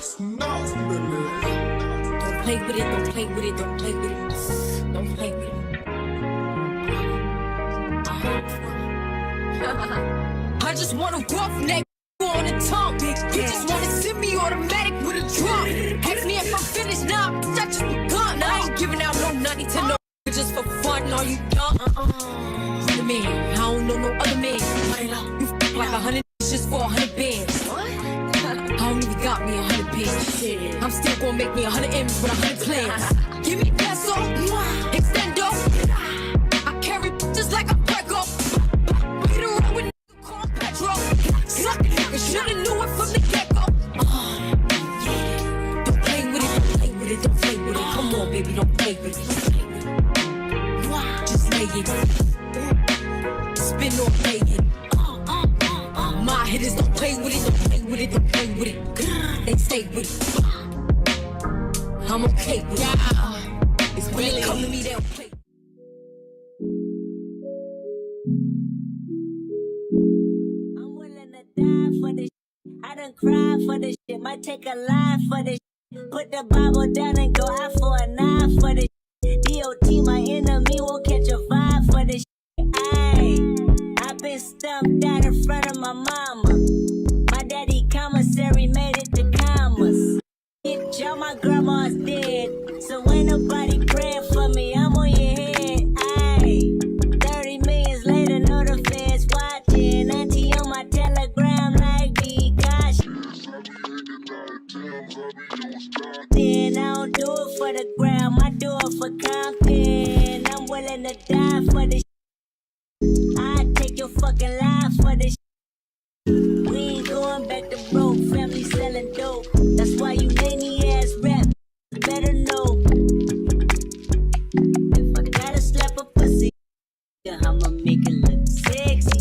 Don't play with it, don't play with it, don't play with it. Don't play with it. I just want a rough neck on the tongue. You just wanna send me automatic with a drum. Ask me if I'm finished now, I just begun. I ain't giving out no 90 to no just for fun. Are you done? Other man, I don't know no other man. You like 100 just for 100 bands. I don't even got me 100 bands. I'm still gonna make me 100 M's with 100 plans. Give me peso, extendo. I carry just like a Prego. Beat around with call Petro. Suck it, I should've knew it from the get-go. Don't play with it, don't play with it, don't play with it. Come on, baby, don't play with it. Just lay it. Spin or play it. My hitters don't play with it, don't play with it, don't play with it. They stay with it. I'm okay with it. It's when they come to me, they'll play. I'm willing to die for this shit. I done cried for this shit. Might take a line for this shit. Put the Bible down and go out for a knife for this shit. DOT, my enemy, won't catch a vibe for this shit. Ayy, I've been stumped out in front of my mama. My daddy commissary made it to commas. Y'all, my grandma's dead, so ain't nobody praying for me. I'm on your head, ayy. 30 millions later, know the feds watching. Auntie on my telegram like me, gosh. Then I don't do it for the gram, I do it for Compton. I'm willing to die for this. I take your fucking life for this. We ain't going back to broke, family selling dope. That's why you many ass rap better know. If I gotta slap a pussy, I'ma make it look sexy.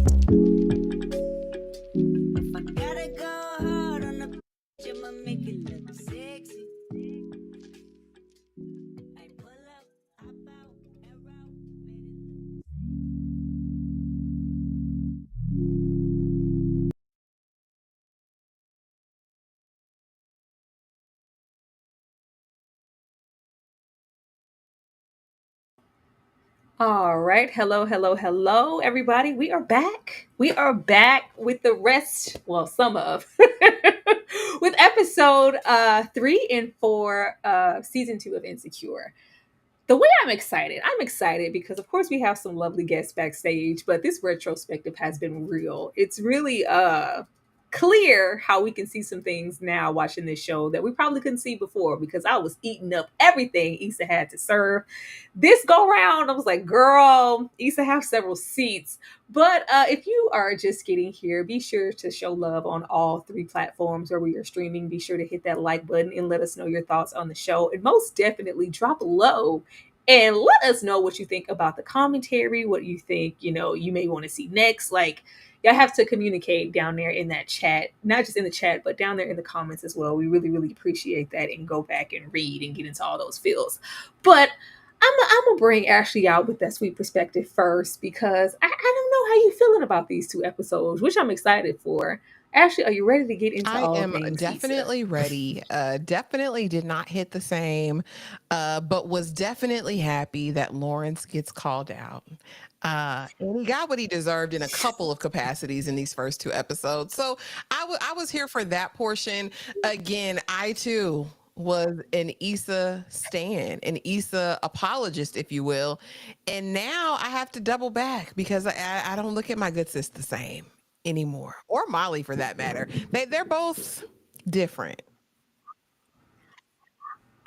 If I gotta go hard on the bitch, I'ma make it look sexy. I pull up, hop out, arrow, All right. Hello, everybody. We are back. We are back with the rest, well, some of, with episode 3 and 4 of season 2 of Insecure. The way I'm excited because, of course, we have some lovely guests backstage, but this retrospective has been real. It's really clear how we can see some things now watching this show that we probably couldn't see before, because I was eating up everything Issa had to serve. This go round, I was like, girl, Issa have several seats. But if you are just getting here, be sure to show love on all 3 platforms where we are streaming. Be sure to hit that like button and let us know your thoughts on the show. And most definitely drop low and let us know what you think about the commentary, what you think, you may want to see next. Like, y'all have to communicate down there in that chat, not just in the chat, but down there in the comments as well. We really, really appreciate that, and go back and read and get into all those feels. But I'm gonna bring Ashley out with that sweet perspective first, because I don't know how you feeling about these 2 episodes, which I'm excited for. Ashley, are you ready to get into all things? I am definitely ready. Definitely did not hit the same, but was definitely happy that Lawrence gets called out. And he got what he deserved in a couple of capacities in these first 2 episodes. So I was here for that portion. Again, I too was an Issa stan, an Issa apologist, if you will. And now I have to double back, because I don't look at my good sis the same anymore, or Molly for that matter. They're both different.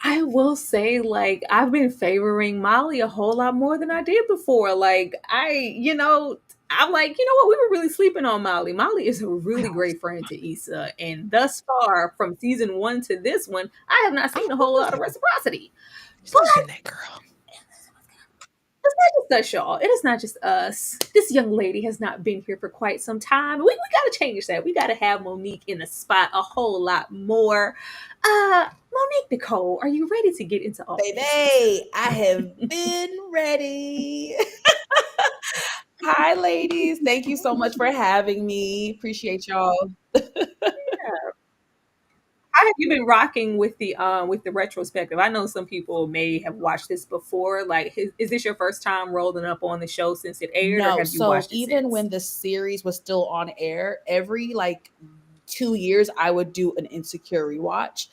I will say, like, I've been favoring Molly a whole lot more than I did before. Like, I'm like, you know what? We were really sleeping on Molly. Molly is a really great friend to Issa. And thus far, from season 1 to this one, I have not seen a whole lot of reciprocity. But that girl. It's not just us, y'all. It is not just us. This young lady has not been here for quite some time. We got to change that. We got to have Monique in the spot a whole lot more. Monique Nicole, are you ready to get into all this? Baby, I have been ready. Hi, ladies. Thank you so much for having me. Appreciate y'all. I have you been rocking with the retrospective? I know some people may have watched this before. Like, is this your first time rolling up on the show since it aired, or No, have you so watched it even since? when the series was still on air, every like 2 years, I would do an Insecure rewatch.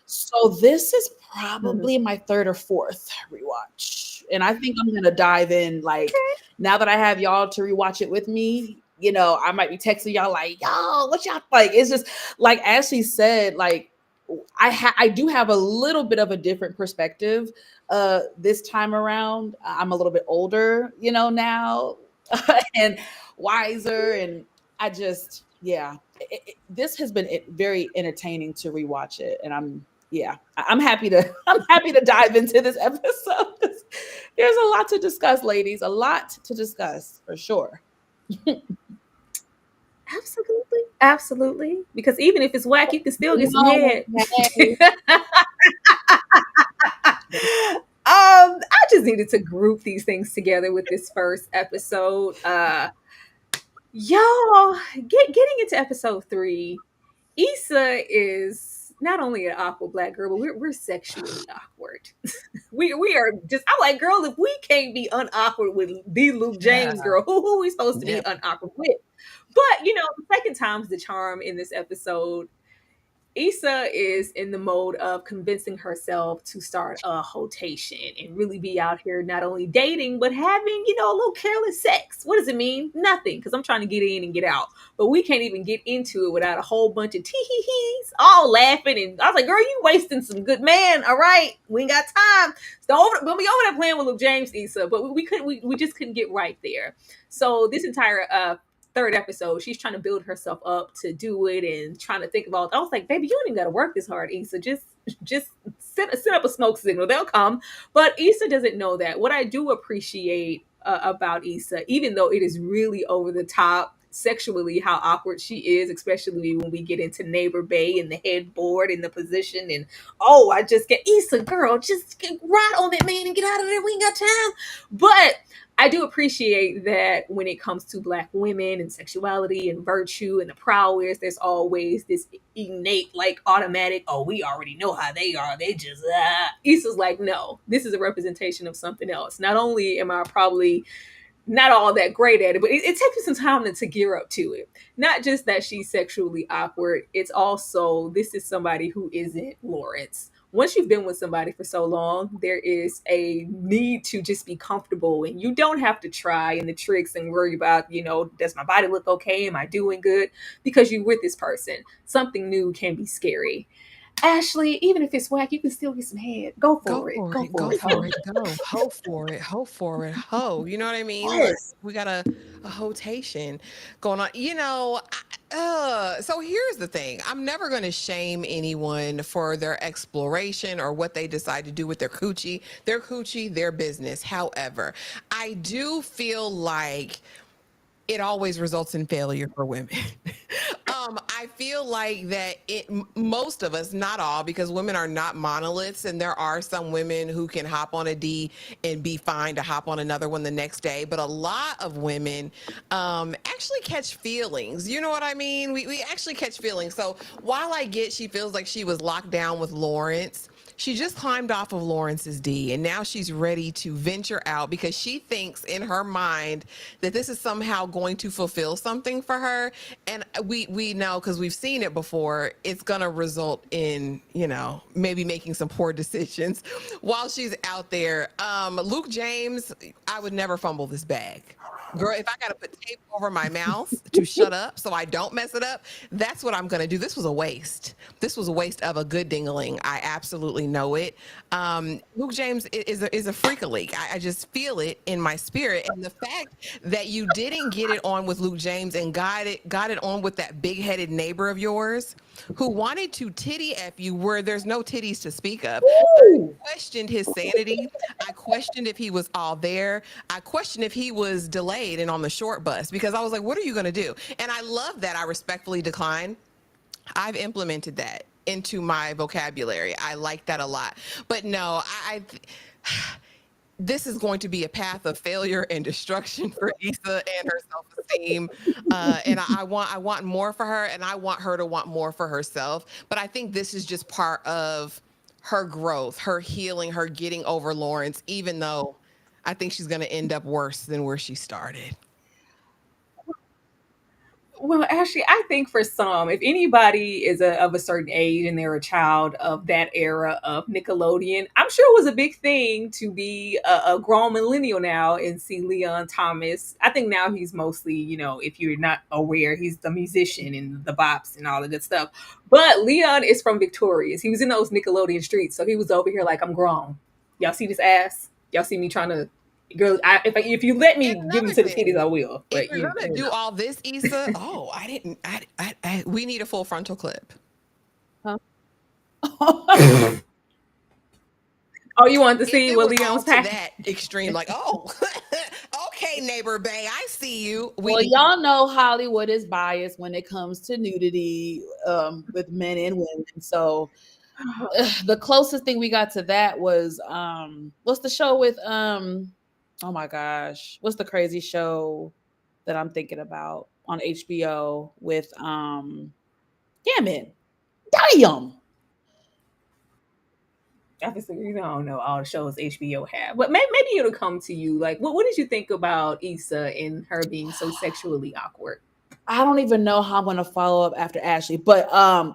So this is Mhm. probably my third or fourth rewatch. And I think I'm gonna dive in like now that I have y'all to rewatch it with me, I might be texting y'all like, y'all, what y'all like? It's just like as she said, like I do have a little bit of a different perspective this time around. I'm a little bit older, now and wiser. And I just, yeah, this has been very entertaining to rewatch it. And I'm happy to, I'm happy to dive into this episode. There's a lot to discuss, ladies, a lot to discuss for sure. Absolutely, absolutely. Because even if it's whack, you can still get some No, head. hey. I just needed to group these things together with this first episode. Y'all, getting into episode 3, Issa is not only an awkward black girl, but we're sexually awkward. we are just. I'm like, girl, if we can't be unawkward with the Luke James Yeah. girl, who we supposed to be Yep. unawkward with? But the second time's the charm in this episode. Issa is in the mode of convincing herself to start a hotation and really be out here not only dating, but having, a little careless sex. What does it mean? Nothing, because I'm trying to get in and get out. But we can't even get into it without a whole bunch of tee-hee-hees, all laughing. And I was like, girl, you wasting some good man. All right. We ain't got time. So we'll be over there playing with Luke James, Issa. But we just couldn't get right there. So this entire third episode, she's trying to build herself up to do it and trying to think about. I was like, baby, you don't even got to work this hard, Issa. Just set up a smoke signal. They'll come. But Issa doesn't know that. What I do appreciate about Issa, even though it is really over the top sexually, how awkward she is, especially when we get into Neighbor Bay and the headboard and the position, and I just get Issa, girl, just get right on that man and get out of there. We ain't got time. But I do appreciate that when it comes to black women and sexuality and virtue and the prowess, there's always this innate, like automatic, we already know how they are. They just, Issa's like, no, this is a representation of something else. Not only am I probably not all that great at it, but it takes me some time to gear up to it. Not just that she's sexually awkward, it's also this is somebody who isn't Lawrence. Once you've been with somebody for so long, there is a need to just be comfortable, and you don't have to try and the tricks and worry about, does my body look okay? Am I doing good? Because you're with this person. Something new can be scary. Ashley, even if it's whack, you can still get some head. Go Go for it. for Go it. Go for it. for it. Go. Ho for it. Ho for it. Ho. You know what I mean? Like Yes. we got a hotation going on. So here's the thing. I'm never going to shame anyone for their exploration or what they decide to do with their coochie. Their coochie, their business. However, I do feel like it always results in failure for women. I feel like that most of us, not all, because women are not monoliths, and there are some women who can hop on a D and be fine to hop on another one the next day. But a lot of women actually catch feelings. You know what I mean? We actually catch feelings. So while I get she feels like she was locked down with Lawrence, she just climbed off of Lawrence's D, and now she's ready to venture out because she thinks in her mind that this is somehow going to fulfill something for her. And we know, because we've seen it before, it's going to result in, maybe making some poor decisions while she's out there. Luke James, I would never fumble this bag. Girl, if I got to put tape over my mouth to shut up so I don't mess it up, that's what I'm going to do. This was a waste. This was a waste of a good dingling. I absolutely know it. Luke James is a freak a leak. I just feel it in my spirit. And the fact that you didn't get it on with Luke James and got it on with that big-headed neighbor of yours who wanted to titty F you where there's no titties to speak of. Ooh. I questioned his sanity. I questioned if he was all there. I questioned if he was delayed and on the short bus, because I was like, what are you going to do? And I love that I respectfully declined. I've implemented that into my vocabulary. I like that a lot. But no, this is going to be a path of failure and destruction for Issa and her self-esteem. And I want more for her, and I want her to want more for herself. But I think this is just part of her growth, her healing, her getting over Lawrence, even though I think she's going to end up worse than where she started. Well, actually, I think for some, if anybody is of a certain age and they're a child of that era of Nickelodeon, I'm sure it was a big thing to be a grown millennial now and see Leon Thomas. I think now he's mostly, if you're not aware, he's the musician and the bops and all the good stuff. But Leon is from Victorious. He was in those Nickelodeon streets, so he was over here like, I'm grown. Y'all see this ass? Y'all see me trying to girl? If you let me And give him another to the titties, thing, I will. if But you're gonna do all this, Issa, oh, I didn't. We need a full frontal clip. Huh? Oh, you wanted to If see it what was Leon all was to packing? that extreme, like, oh, okay, neighbor Bay, I see you. We Well, need y'all know Hollywood is biased when it comes to nudity with men and women. So the closest thing we got to that was what's the show with oh my gosh, what's the crazy show that I'm thinking about on HBO with damn it. Damn. Obviously, you don't know all the shows HBO have, but maybe it'll come to you. Like, what did you think about Issa and her being so sexually awkward? I don't even know how I'm gonna follow up after Ashley, but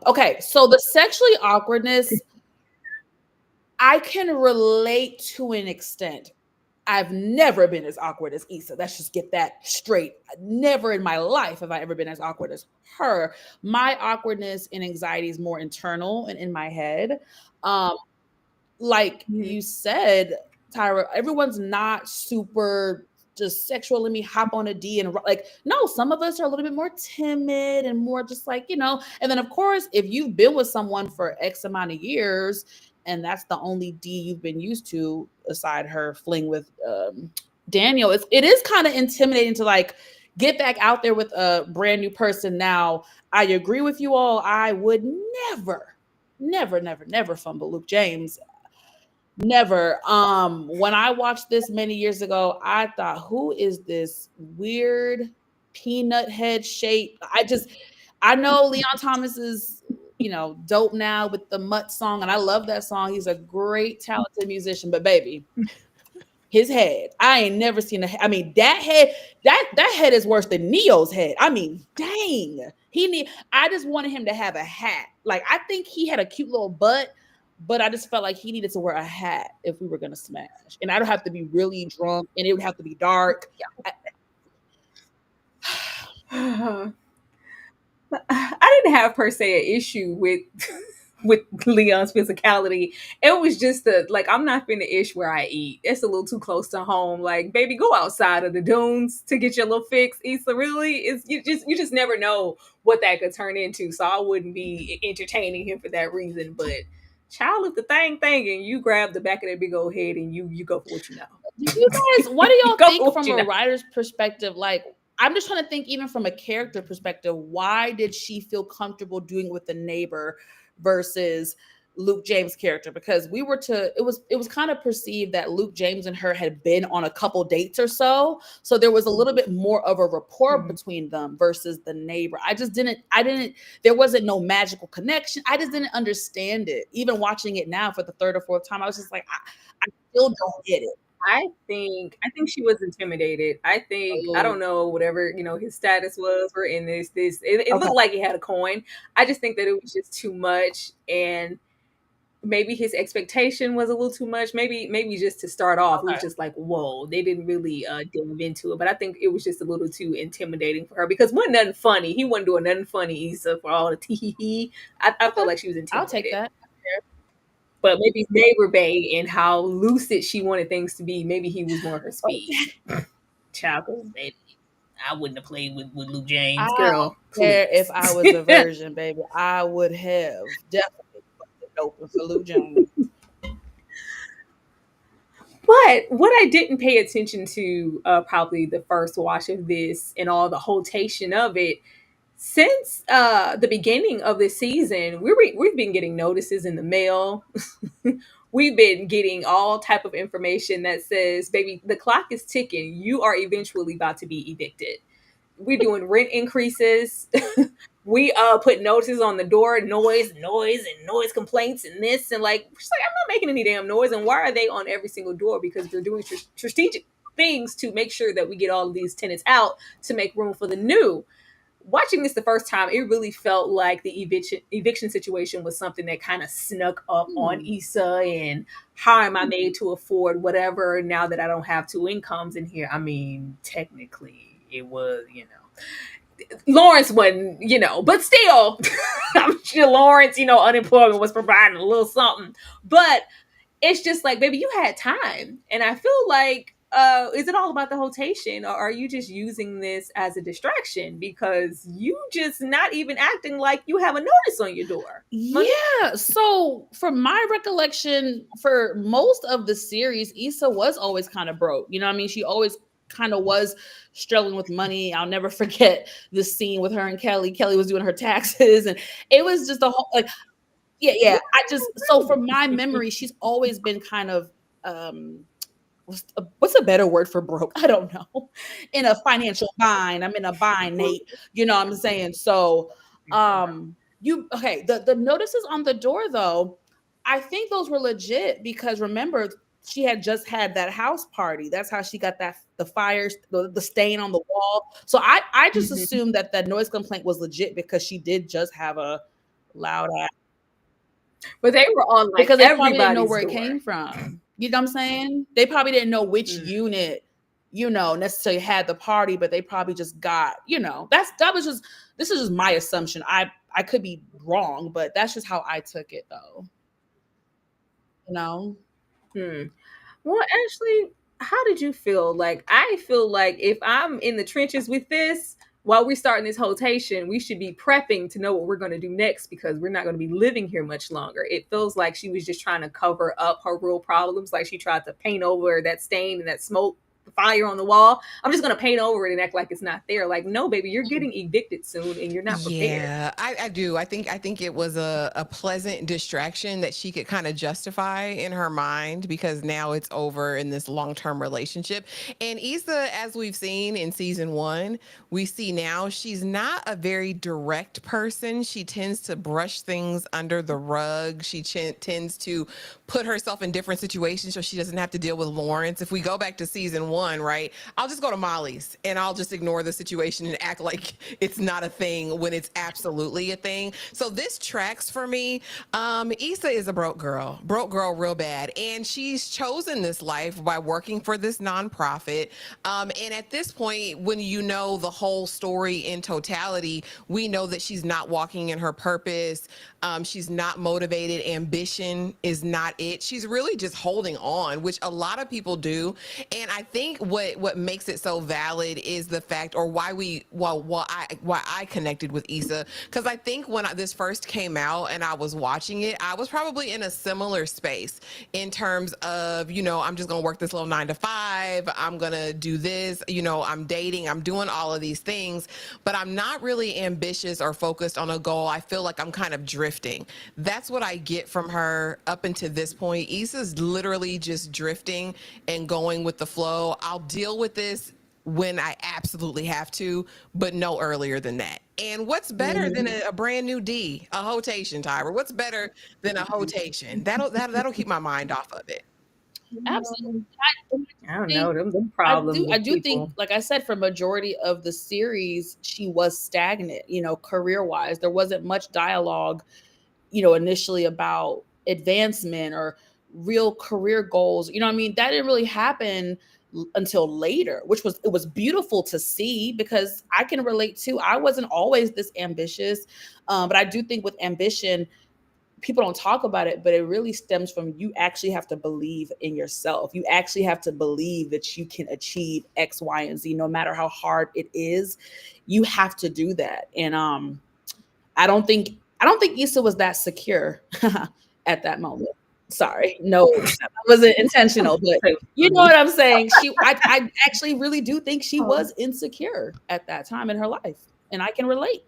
okay, so the sexually awkwardness I can relate to an extent. I've never been as awkward as Issa. Let's just get that straight. Never in my life have I ever been as awkward as her. My awkwardness and anxiety is more internal and in my head. Um, like Mhm. you said, Tyra, everyone's not super just sexual. Let me hop on a D and like, no, some of us are a little bit more timid and more just like, and then of course, if you've been with someone for X amount of years and that's the only D you've been used to aside her fling with Daniel, it is kind of intimidating to like get back out there with a brand new person. Now, I agree with you all. I would never, never, never, never fumble Luke James. Never. When I watched this many years ago, I thought, who is this weird peanut head shape? I know Leon Thomas is, dope now with the Mutt song, and I love that song. He's a great, talented musician, but baby, his head, I ain't never seen I mean, that head, that head is worse than Neo's head. I mean, dang. I just wanted him to have a hat. Like, I think he had a cute little butt, but I just felt like he needed to wear a hat if we were gonna smash. And I don't have to be really drunk, and it would have to be dark. I didn't have per se an issue with with Leon's physicality. It was just like, I'm not finna ish where I eat. It's a little too close to home. Like, baby, go outside of the dunes to get your little fix. Issa, really, you just never know what that could turn into. So I wouldn't be entertaining him for that reason. But child, if the thing and you grab the back of that big old head and you go for what you know. Do you guys, what do y'all Go think for from what you a know. writer's perspective? Like, I'm just trying to think, even from a character perspective, why did she feel comfortable doing with the neighbor versus Luke James' character? Because it was kind of perceived that Luke James and her had been on a couple dates or so. So there was a little bit more of a rapport Mhm. between them versus the neighbor. There wasn't no magical connection. I just didn't understand it. Even watching it now for the third or fourth time, I was just like, I still don't get it. I think she was intimidated. I Oh, don't know, whatever, his status was. We're in it okay. looked like he had a coin. I just think that it was just too much, and maybe his expectation was a little too much. Maybe just to start off, it was Okay. just like, whoa, they didn't really delve into it. But I think it was just a little too intimidating for her because wasn't nothing funny. He wasn't doing nothing funny, Issa, for all the tee hee. I felt Okay. like she was I'll take intimidated. that. But maybe neighbor Bay and how lucid she wanted things to be, maybe he was more her speed. Okay. Child, 'cause baby, I wouldn't have played with Luke I James. don't Girl, care if please. I was a virgin, baby. I would have definitely fucked it open for Lou James. But what I didn't pay attention to, probably the first watch of this and all the hotation of it, since the beginning of the season, we've been getting notices in the mail. we've been getting all type of information that says, baby, the clock is ticking. You are eventually about to be evicted. We're doing rent increases. We put notices on the door, noise, and noise complaints and this, and like she's like, I'm not making any damn noise. And why are they on every single door? Because they're doing strategic things to make sure that we get all of these tenants out to make room for the new. Watching this the first time, it really felt like the eviction situation was something that kind of snuck up on Issa, and how am I made to afford whatever now that I don't have two incomes in here? I mean, technically it was, Lawrence wasn't, but still, I'm sure Lawrence, unemployment was providing a little something. But it's just like, baby, you had time. And I feel like, is it all about the rotation, or are you just using this as a distraction? Because you just not even acting like you have a notice on your door. Yeah. So from my recollection, for most of the series, Issa was always kind of broke. You know what I mean? She always kind of was struggling with money. I'll never forget the scene with her and Kelly. Kelly was doing her taxes, and it was just a whole yeah. So from my memory, she's always been kind of what's a better word for broke? I don't know. In a financial bind. I'm in a bind, Nate. You know what I'm saying? So the notices on the door though, I think those were legit because remember, she had just had that house party. That's how she got the fires, the stain on the wall. So I just assumed that noise complaint was legit because she did just have a loud ass. But they were on like because they probably didn't know where door. it came from. You know what I'm saying? They probably didn't know which unit, necessarily had the party, but they probably just got, this is just my assumption. I could be wrong, but that's just how I took it though. Well, Ashley, how did you feel? Like, I feel like if I'm in the trenches with this, while we're starting this rotation, we should be prepping to know what we're going to do next because we're not going to be living here much longer. It feels like she was just trying to cover up her real problems. Like she tried to paint over that stain and that smoke, the fire on the wall. I'm just going to paint over it and act like it's not there. Like, no, baby, you're getting evicted soon and you're not prepared. Yeah, I do. I think it was a pleasant distraction that she could kind of justify in her mind because now it's over in this long-term relationship. And Issa, as we've seen in season 1, we see now she's not a very direct person. She tends to brush things under the rug. She tends to put herself in different situations so she doesn't have to deal with Lawrence. If we go back to season 1, right, I'll just go to Molly's and I'll just ignore the situation and act like it's not a thing when it's absolutely a thing. So this tracks for me. Issa is a broke girl real bad. And she's chosen this life by working for this nonprofit. And at this point, when you know the whole story in totality, we know that she's not walking in her purpose. She's not motivated. Ambition is not it. She's really just holding on, which a lot of people do. And I think what makes it so valid is the fact, or why I connected with Issa, because I think when this first came out and I was watching it, I was probably in a similar space in terms of, I'm just gonna work this little 9 to 5. I'm gonna do this, I'm dating, I'm doing all of these things, but I'm not really ambitious or focused on a goal. I feel like I'm kind of drifting. That's what I get from her up until this point. Issa's literally just drifting and going with the flow. I'll deal with this when I absolutely have to, but no earlier than that. And what's better than a brand new a rotation, Tyra? What's better than a rotation? That'll keep my mind off of it. Absolutely. I don't know them problems. I do think, like I said, for majority of the series, she was stagnant. Career wise, there wasn't much dialogue. Initially about advancement or real career goals. That didn't really happen until later, it was beautiful to see because I can relate to. I wasn't always this ambitious, but I do think with ambition, people don't talk about it, but it really stems from you actually have to believe in yourself. You actually have to believe that you can achieve X, Y, and Z, no matter how hard it is. You have to do that. And I don't think Issa was that secure at that moment. Sorry, no, that wasn't intentional, but you know what I'm saying. I actually really do think she was insecure at that time in her life, and I can relate.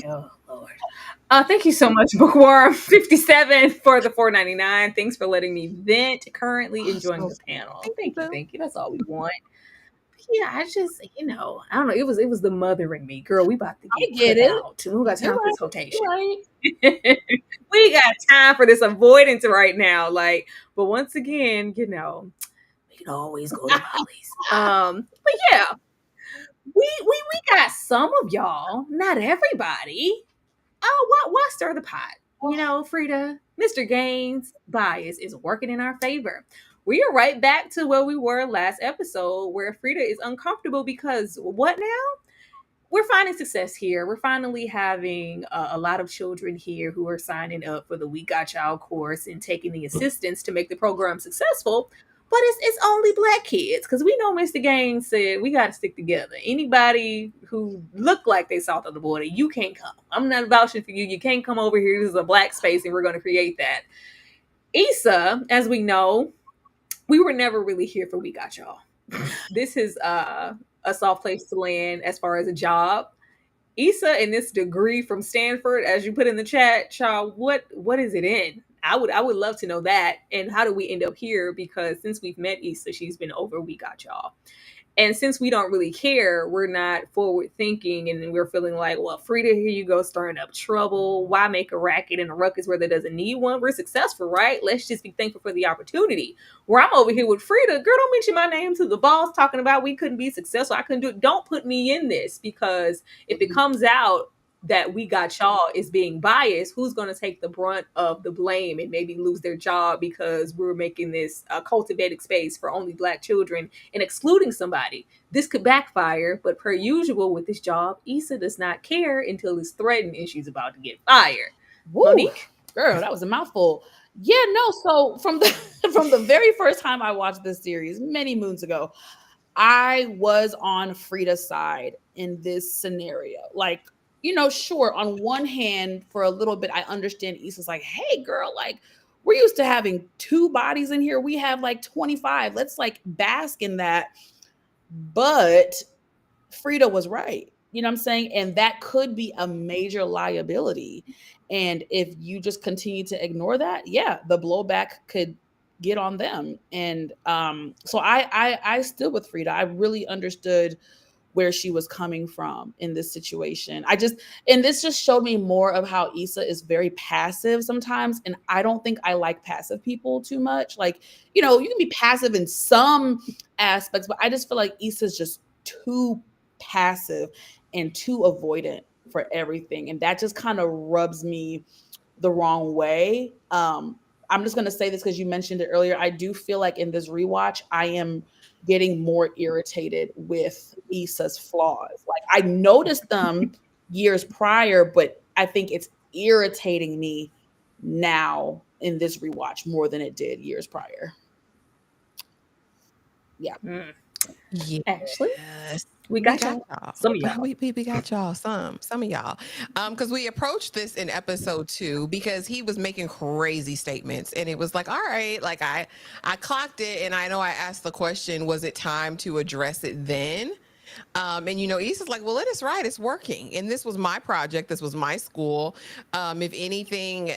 Yeah, Lord. Thank you so much, Bookworm57 for the $4.99. Thanks for letting me vent. Currently enjoying So the panel. thank you. Thank you. That's all we want. Yeah, I just, I don't know. It was the mother in me, girl. We about to I get get put it. out. We got You're time for right. this rotation. You're right. We got time for this avoidance right now. Like, but once again, we can always go to Molly's. But yeah, we got some of y'all, not everybody. Oh, why stir the pot? Frida, Mr. Gaines' bias is working in our favor. We are right back to where we were last episode, where Frida is uncomfortable because what now? We're finding success here. We're finally having a lot of children here who are signing up for the We Got Y'all course and taking the assistance to make the program successful. But it's only Black kids because we know Mr. Gaines said we got to stick together. Anybody who look like they south of the border, you can't come. I'm not vouching for you. You can't come over here. This is a Black space, and we're going to create that. Issa, as we know, we were never really here for We Got Y'all. This is a soft place to land as far as a job. Issa and this degree from Stanford, as you put in the chat, child, what is it in? I would love to know that. And how do we end up here? Because since we've met Issa, she's been over We Got Y'all. And since we don't really care, we're not forward thinking, and we're feeling like, well, Frida, here you go stirring up trouble. Why make a racket and a ruckus where there doesn't need one? We're successful, right? Let's just be thankful for the opportunity. Where I'm over here with Frida, girl, don't mention my name to the boss talking about we couldn't be successful. I couldn't do it. Don't put me in this, because if it comes out that We Got Y'all is being biased, who's going to take the brunt of the blame and maybe lose their job because we're making this cultivated space for only Black children and excluding somebody? This could backfire, but per usual with this job, Issa does not care until it's threatened and she's about to get fired. Woo, Monique? girl, that was a mouthful. Yeah, no. So from the from the very first time I watched this series many moons ago, I was on Frida's side in this scenario. Like, sure, on one hand, for a little bit, I understand Issa's like, hey, girl, like, we're used to having 2 bodies in here. We have like 25. Let's like bask in that. But Frida was right. You know what I'm saying? And that could be a major liability. And if you just continue to ignore that, yeah, the blowback could get on them. And so I stood with Frida. I really understood where she was coming from in this situation. And this just showed me more of how Issa is very passive sometimes. And I don't think I like passive people too much. Like, you can be passive in some aspects, but I just feel like Issa's just too passive and too avoidant for everything. And that just kind of rubs me the wrong way. I'm just going to say this because you mentioned it earlier. I do feel like in this rewatch, I am getting more irritated with Issa's flaws. Like, I noticed them years prior, but I think it's irritating me now in this rewatch more than it did years prior. Yeah. Yes. Ashley? We got y'all. y'all. Some of y'all. We got y'all. Some of y'all. Because we approached this in episode 2 because he was making crazy statements, and it was like, all right, like I clocked it, and I know I asked the question, was it time to address it then? And Issa's like, well, it is right. It's working. And this was my project. This was my school. If anything,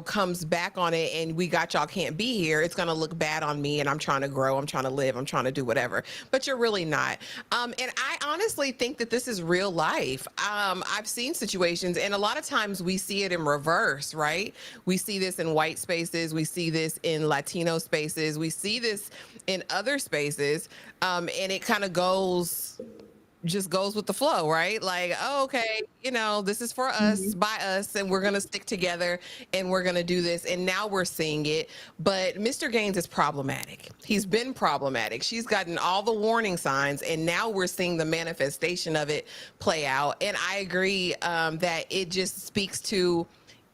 comes back on it and We Got Y'all can't be here, it's going to look bad on me. And I'm trying to grow. I'm trying to live. I'm trying to do whatever. But you're really not. And I honestly think that this is real life. I've seen situations, and a lot of times we see it in reverse, right? We see this in white spaces. We see this in Latino spaces. We see this in other spaces. And it kind of just goes with the flow, right? Like, oh, okay, this is for us, by us, and we're gonna stick together and we're gonna do this. And now we're seeing it. But Mr. Gaines is problematic. He's been problematic. She's gotten all the warning signs, and now we're seeing the manifestation of it play out. And I agree that it just speaks to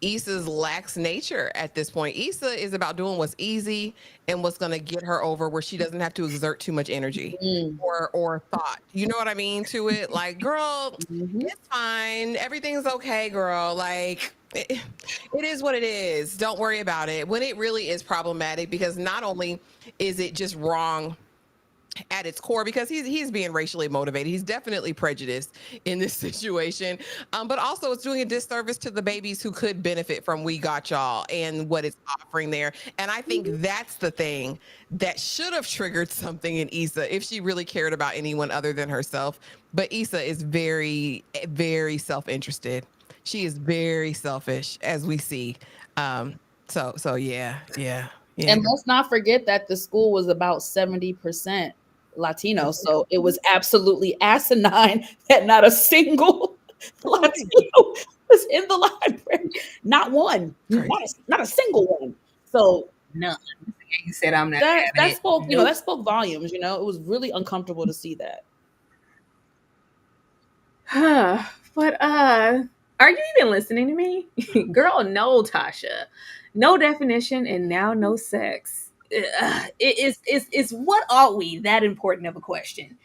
Issa's lax nature at this point. Issa is about doing what's easy and what's going to get her over, where she doesn't have to exert too much energy or thought. You know what I mean? To it, like, girl, it's fine. Everything's okay, girl. Like, it is what it is. Don't worry about it. When it really is problematic, because not only is it just wrong at its core, because he's being racially motivated. He's definitely prejudiced in this situation. But also it's doing a disservice to the babies who could benefit from We Got Y'all and what it's offering there. And I think that's the thing that should have triggered something in Issa if she really cared about anyone other than herself. But Issa is very, very self-interested. She is very selfish, as we see. So yeah. And let's not forget that the school was about 70% Latino. So it was absolutely asinine that not a single Latino was in the library. Not one. Not a single one. So None. You said I'm not that having it. spoke, Nope. that spoke volumes, It was really uncomfortable to see that. But are you even listening to me? Girl, no, Tasha. No definition and now no sex. It's what are we that important of a question?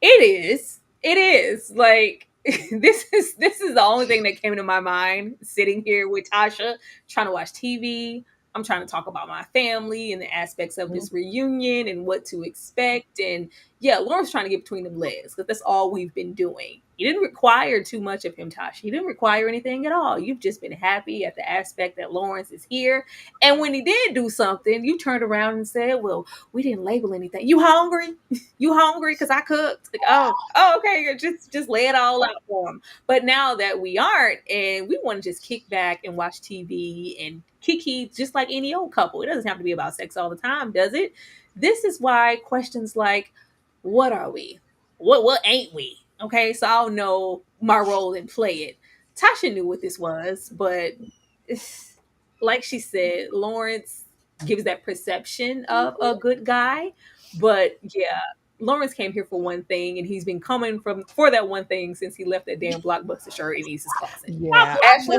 It is. It is. Like this is the only thing that came to my mind sitting here with Tasha, trying to watch TV. I'm trying to talk about my family and the aspects of this reunion and what to expect. And yeah, Lauren's trying to get between them legs because that's all we've been doing. You didn't require too much of him, Tasha. You didn't require anything at all. You've just been happy at the aspect that Lawrence is here. And when he did do something, you turned around and said, well, we didn't label anything. You hungry? You hungry? Because I cooked. Like, oh, okay. Just lay it all out for him. But now that we aren't, and we want to just kick back and watch TV and kiki just like any old couple. It doesn't have to be about sex all the time, does it? This is why questions like, what are we? What ain't we? Okay, so I'll know my role and play it. Tasha knew what this was, but like she said, Lawrence gives that perception of a good guy. But yeah, Lawrence came here for one thing, and he's been coming for that one thing since he left that damn Blockbuster shirt in Issa's closet. Yeah, Ashley,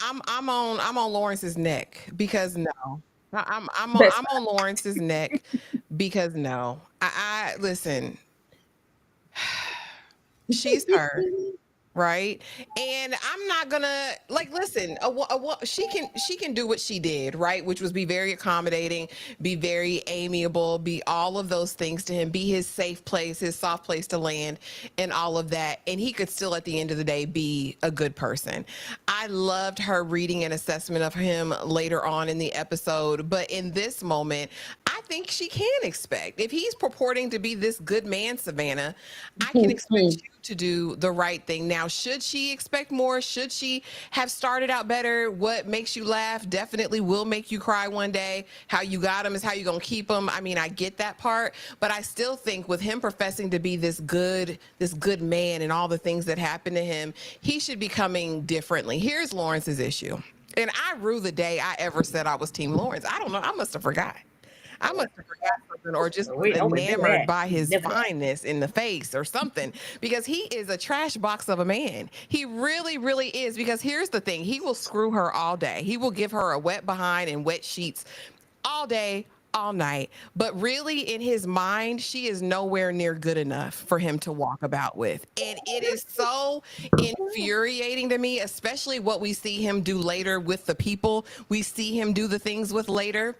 I'm on Lawrence's neck because no. I'm That's on Lawrence's neck because no. I listen. She's her, right? And I'm not gonna listen. She can do what she did, right? Which was be very accommodating, be very amiable, be all of those things to him, be his safe place, his soft place to land, and all of that. And he could still, at the end of the day, be a good person. I loved her reading an assessment of him later on in the episode, but in this moment, I think she can expect, if he's purporting to be this good man, Savannah, I can expect you to do the right thing. Now, should she expect more? Should she have started out better? What makes you laugh definitely will make you cry one day. How you got him is how you gonna keep him. I mean, I get that part, but I still think with him professing to be this good man and all the things that happen to him, he should be coming differently. Here's Lawrence's issue. And I rue the day I ever said I was Team Lawrence. I don't know. I must have forgot. I must have forgot something, or just enamored by his fineness in the face or something, because he is a trash box of a man. He really, really is. Because here's the thing. He will screw her all day. He will give her a wet behind and wet sheets all day, all night. But really, in his mind, she is nowhere near good enough for him to walk about with. And it is so infuriating to me, especially what we see him do later with the people we see him do the things with later.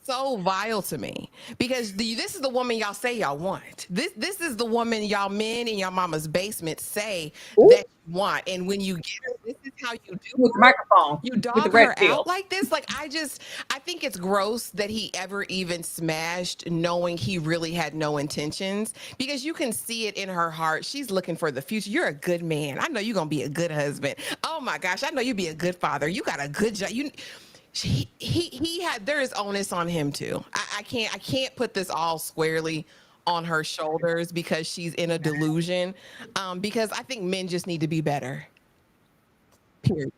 So vile to me, because this is the woman y'all say y'all want. This is the woman y'all men in y'all mama's basement say that you want. And when you get her, this is how you do with the microphone. You dog her out like this. Like, I think it's gross that he ever even smashed knowing he really had no intentions, because you can see it in her heart. She's looking for the future. You're a good man. I know you're going to be a good husband. Oh my gosh. I know you'd be a good father. You got a good job. He had, there is onus on him too. I can't put this all squarely on her shoulders because she's in a delusion. Because I think men just need to be better. Period.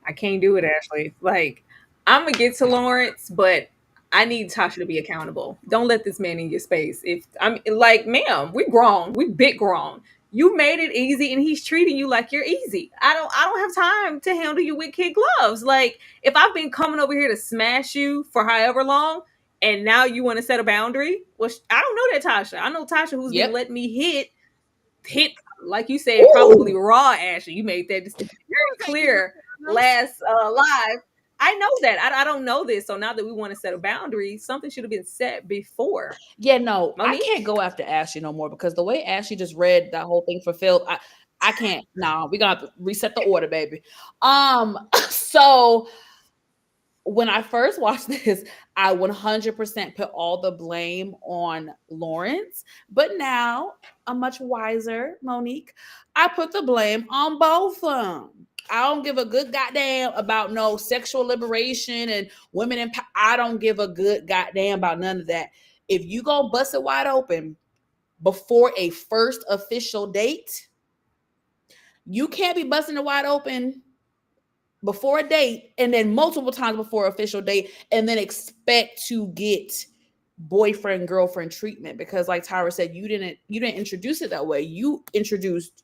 I can't do it, Ashley. Like, I'm gonna get to Lawrence, but I need Tasha to be accountable. Don't let this man in your space. If I'm like, ma'am, we grown, we big grown. You made it easy, and he's treating you like you're easy. I don't have time to handle you with kid gloves. Like, if I've been coming over here to smash you for however long, and now you want to set a boundary, well, I don't know that Tasha. I know Tasha, who's been letting me hit, like you said, probably raw. Ashley, you made that distinction very clear last live. I know that. I don't know this. So now that we want to set a boundary, something should have been set before. Yeah, no, I Monique? can't go after Ashley no more because the way Ashley just read that whole thing for Phil, I can't. No, we gonna have to reset the order, baby. So when I first watched this, I 100% put all the blame on Lawrence. But now I'm much wiser, Monique. I put the blame on both of them. I don't give a good goddamn about no sexual liberation and women in. I don't give a good goddamn about none of that. If you go bust it wide open before a first official date, you can't be busting it wide open before a date and then multiple times before official date and then expect to get boyfriend girlfriend treatment, because like Tyra said, you didn't introduce it that way. You introduced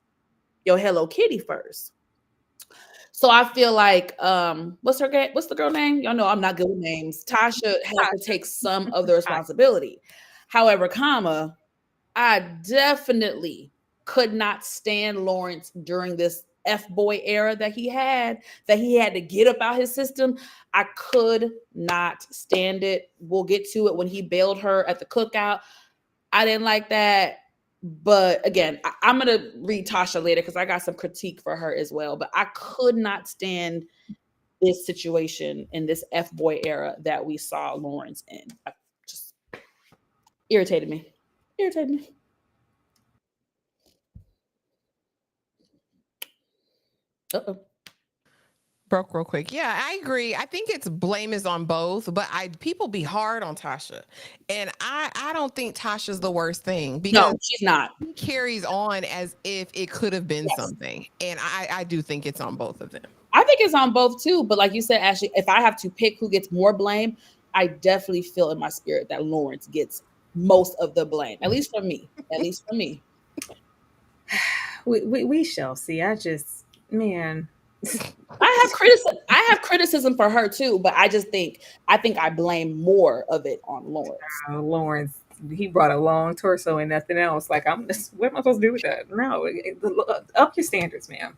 your Hello Kitty first. So I feel like what's the girl name? Y'all know I'm not good with names. Tasha has to take some of the responsibility. However, I definitely could not stand Lawrence during this F-boy era that he had to get up out his system. I could not stand it. We'll get to it when he bailed her at the cookout. I didn't like that. But again, I'm going to read Tasha later because I got some critique for her as well. But I could not stand this situation in this F-boy era that we saw Lawrence in. It just irritated me. Uh-oh. Broke real quick. Yeah, I agree. I think it's blame is on both, but people be hard on Tasha. And I don't think Tasha's the worst thing because no, she's not. She carries on as if it could have been something. And I do think it's on both of them. I think it's on both too. But like you said, Ashley, if I have to pick who gets more blame, I definitely feel in my spirit that Lawrence gets most of the blame. At least for me. We shall see. Man. I have criticism for her too, but I think I blame more of it on Lawrence. Lawrence, he brought a long torso and nothing else. Like, what am I supposed to do with that? No, up your standards, ma'am.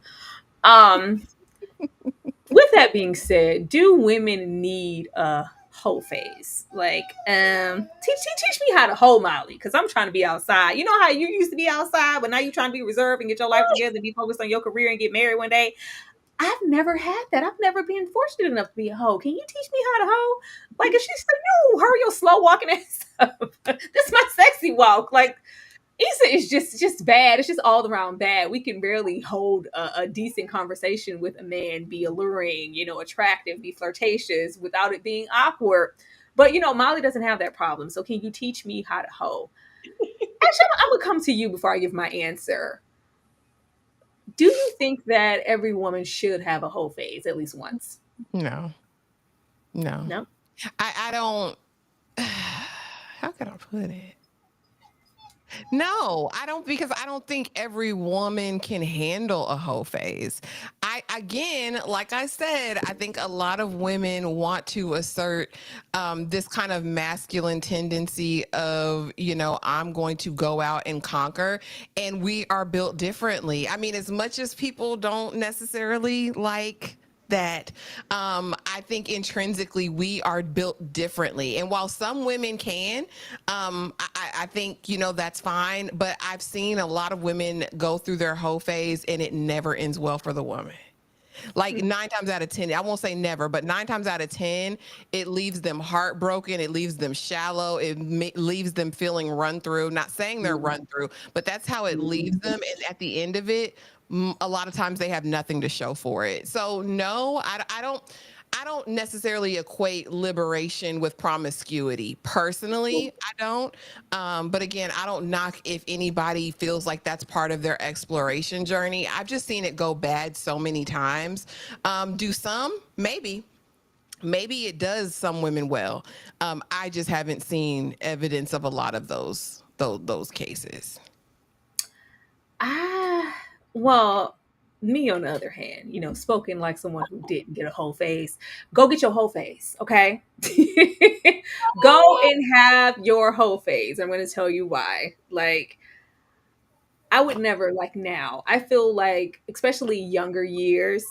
With that being said, do women need a hoe phase? Like, teach me how to hoe, Molly, because I'm trying to be outside. You know how you used to be outside, but now you're trying to be reserved and get your life together and be focused on your career and get married one day. I've never had that. I've never been fortunate enough to be a hoe. Can you teach me how to hoe? Like, if she's like, no, hurry your slow walking ass up. This is my sexy walk. Like, Issa is just bad. It's just all around bad. We can barely hold a decent conversation with a man, be alluring, attractive, be flirtatious without it being awkward. But, Molly doesn't have that problem. So can you teach me how to hoe? Actually, I'm going to come to you before I give my answer. Do you think that every woman should have a hoe phase at least once? No. I don't. How can I put it? No, I don't, because I don't think every woman can handle a hoe phase. Again, like I said, I think a lot of women want to assert this kind of masculine tendency of, I'm going to go out and conquer, and we are built differently. I mean, as much as people don't necessarily like that, I think intrinsically we are built differently. And while some women can, I think, that's fine. But I've seen a lot of women go through their hoe phase and it never ends well for the woman. Like 9 times out of 10, I won't say never, but 9 times out of 10, it leaves them heartbroken. It leaves them shallow. It leaves them feeling run through. Not saying they're run through, but that's how it leaves them. And at the end of it, a lot of times they have nothing to show for it. So no, I don't necessarily equate liberation with promiscuity. Personally, I don't. But again, I don't knock if anybody feels like that's part of their exploration journey. I've just seen it go bad so many times. Do some? Maybe. Maybe it does some women well. I just haven't seen evidence of a lot of those cases. Well, me on the other hand, spoken like someone who didn't get a whole phase. Go get your whole phase, okay? Go and have your whole phase. I'm going to tell you why. Like, I would never, like now, I feel like, especially younger years,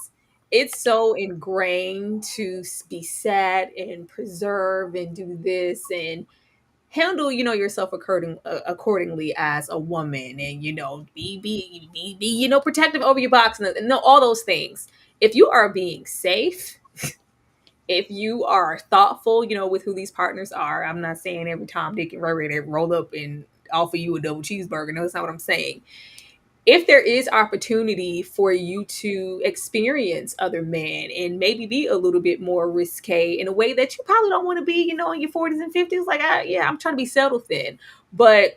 it's so ingrained to be sad and preserve and do this and handle, yourself accordingly as a woman, and be protective over your box, and all those things. If you are being safe, if you are thoughtful, with who these partners are. I'm not saying every Tom, Dick, and Rary they roll up and offer you a double cheeseburger. No, that's not what I'm saying. If there is opportunity for you to experience other men and maybe be a little bit more risque in a way that you probably don't want to be, in your 40s and 50s, like, yeah, I'm trying to be settled thin. But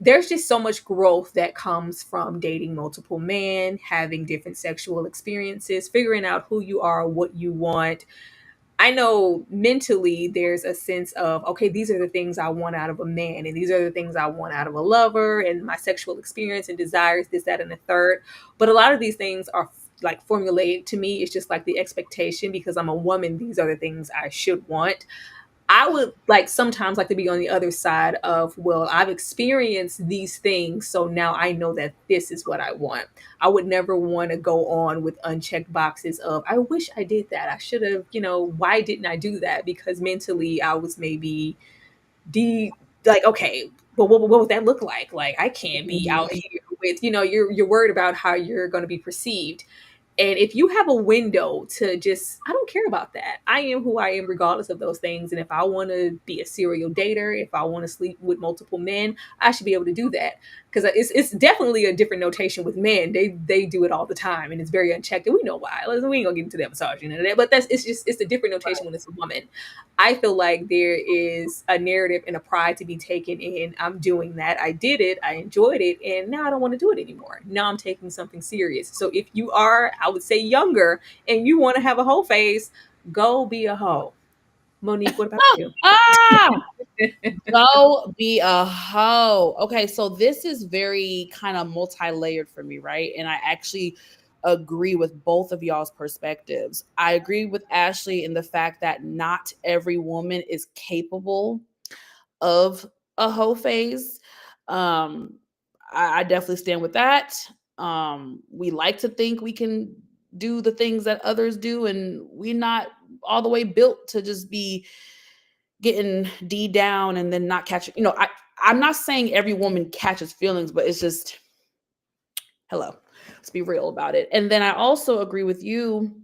there's just so much growth that comes from dating multiple men, having different sexual experiences, figuring out who you are, what you want. I know mentally there's a sense of, okay, these are the things I want out of a man, and these are the things I want out of a lover, and my sexual experience and desires, this, that, and the third. But a lot of these things are like formulated to me. It's just like the expectation, because I'm a woman, these are the things I should want. I would like sometimes like to be on the other side of, well, I've experienced these things, so now I know that this is what I want. I would never want to go on with unchecked boxes of, I wish I did that. I should have, why didn't I do that? Because mentally I was maybe like, okay, but what would that look like? Like, I can't be out here with, you're worried about how you're going to be perceived. And if you have a window to just, I don't care about that. I am who I am, regardless of those things. And if I want to be a serial dater, if I want to sleep with multiple men, I should be able to do that. Because it's definitely a different notation with men. They do it all the time, and it's very unchecked. And we know why. We ain't gonna get into that misogyny and that. But it's a different notation when it's a woman. I feel like there is a narrative and a pride to be taken in. I'm doing that. I did it. I enjoyed it, and now I don't want to do it anymore. Now I'm taking something serious. So if you are, I would say, younger, and you want to have a hoe phase, go be a hoe. Monique, what about you? Go be a hoe. Okay, so this is very kind of multi-layered for me, right? And I actually agree with both of y'all's perspectives. I agree with Ashley in the fact that not every woman is capable of a hoe phase. Um, I definitely stand with that. We like to think we can do the things that others do, and we're not all the way built to just be getting D down and then not catching. I'm not saying every woman catches feelings, but it's just, hello, let's be real about it. And then I also agree with you,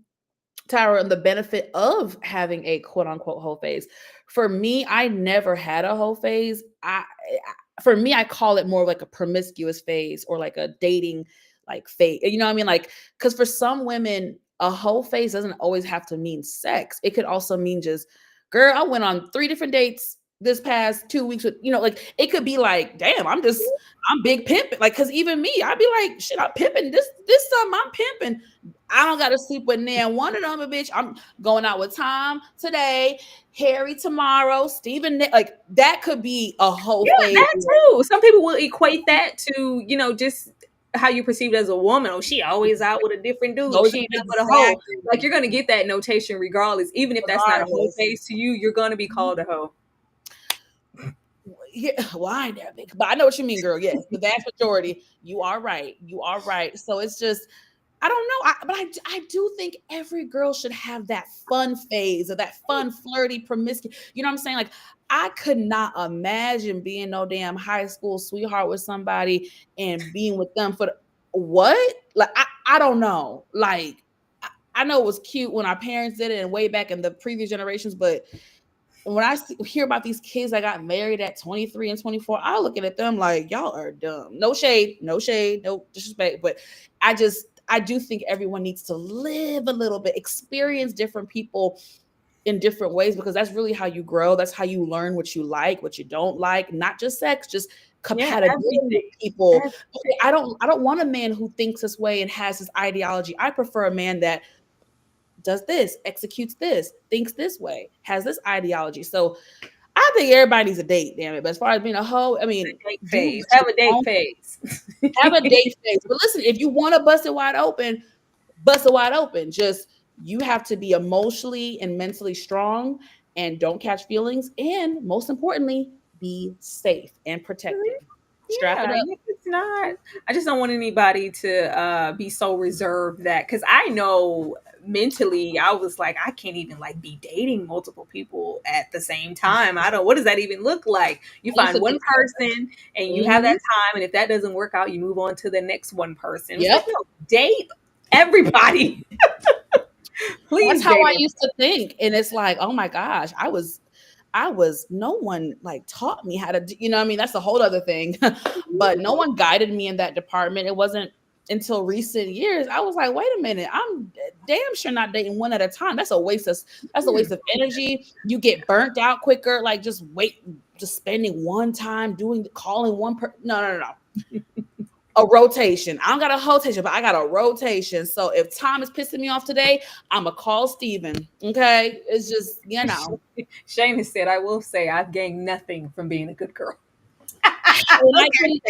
Tyra, on the benefit of having a quote unquote hoe phase. For me, I never had a hoe phase. For me, I call it more like a promiscuous phase, or like a dating like phase. You know what I mean? Like, because for some women, a hoe phase doesn't always have to mean sex. It could also mean just, girl, I went on 3 different dates this past 2 weeks with, like, it could be like, damn, I'm big pimping. Like, cause even me, I'd be like, shit, I'm pimping this something, I'm pimping. I don't gotta sleep with nan one of them, a bitch. I'm going out with Tom today, Harry tomorrow, Stephen. Like, that could be a whole phase. That too. Some people will equate that to, just how you perceived as a woman. Oh, she always out with a different dude. She ain't out with a hoe. Like, you're gonna get that notation regardless. Even if that's not a hoe phase to you, you're gonna be called a hoe. Yeah, well, I ain't that big, but I know what you mean, girl. Yes, the vast majority. You are right. You are right. So it's just, I don't know. But I do think every girl should have that fun phase, or that fun, flirty, promiscuous. You know what I'm saying? Like, I could not imagine being no damn high school sweetheart with somebody and being with them for what? Like, I don't know. Like, I know it was cute when our parents did it and way back in the previous generations, but when I hear about these kids that got married at 23 and 24, I look at them like, y'all are dumb. No shade, no disrespect. But I do think everyone needs to live a little bit, experience different people in different ways, because that's really how you grow. That's how you learn what you like, what you don't like, not just sex, just compatibility with people. Okay, I don't want a man who thinks this way and has this ideology. I prefer a man that does this, executes this, thinks this way, has this ideology. So I think everybody needs a date, damn it. But as far as being a hoe, I mean, have a date phase. Have a date phase. But listen, if you want to bust it wide open, bust it wide open. Just, you have to be emotionally and mentally strong, and don't catch feelings. And most importantly, be safe and protected. Strap it up. It's not. I just don't want anybody to be so reserved that, because I know mentally, I was like, I can't even like be dating multiple people at the same time. I don't, what does that even look like? You I used find to one think so. person and you have that time, and if that doesn't work out, you move on to the next one person. It's like, Yep. no, date everybody. That's Please how date I used to think. And it's like, oh my gosh, no one like taught me how to do, what I mean? That's a whole other thing. But no one guided me in that department. It wasn't until recent years I was like, wait a minute, I'm damn sure not dating one at a time. That's a waste of energy. You get burnt out quicker. Like just spending one time calling one per no. A rotation. I don't got a rotation, but I got a rotation. So if Tom is pissing me off today, I'ma call Steven. Okay. It's just, Shane has said, I will say I've gained nothing from being a good girl. And I Gained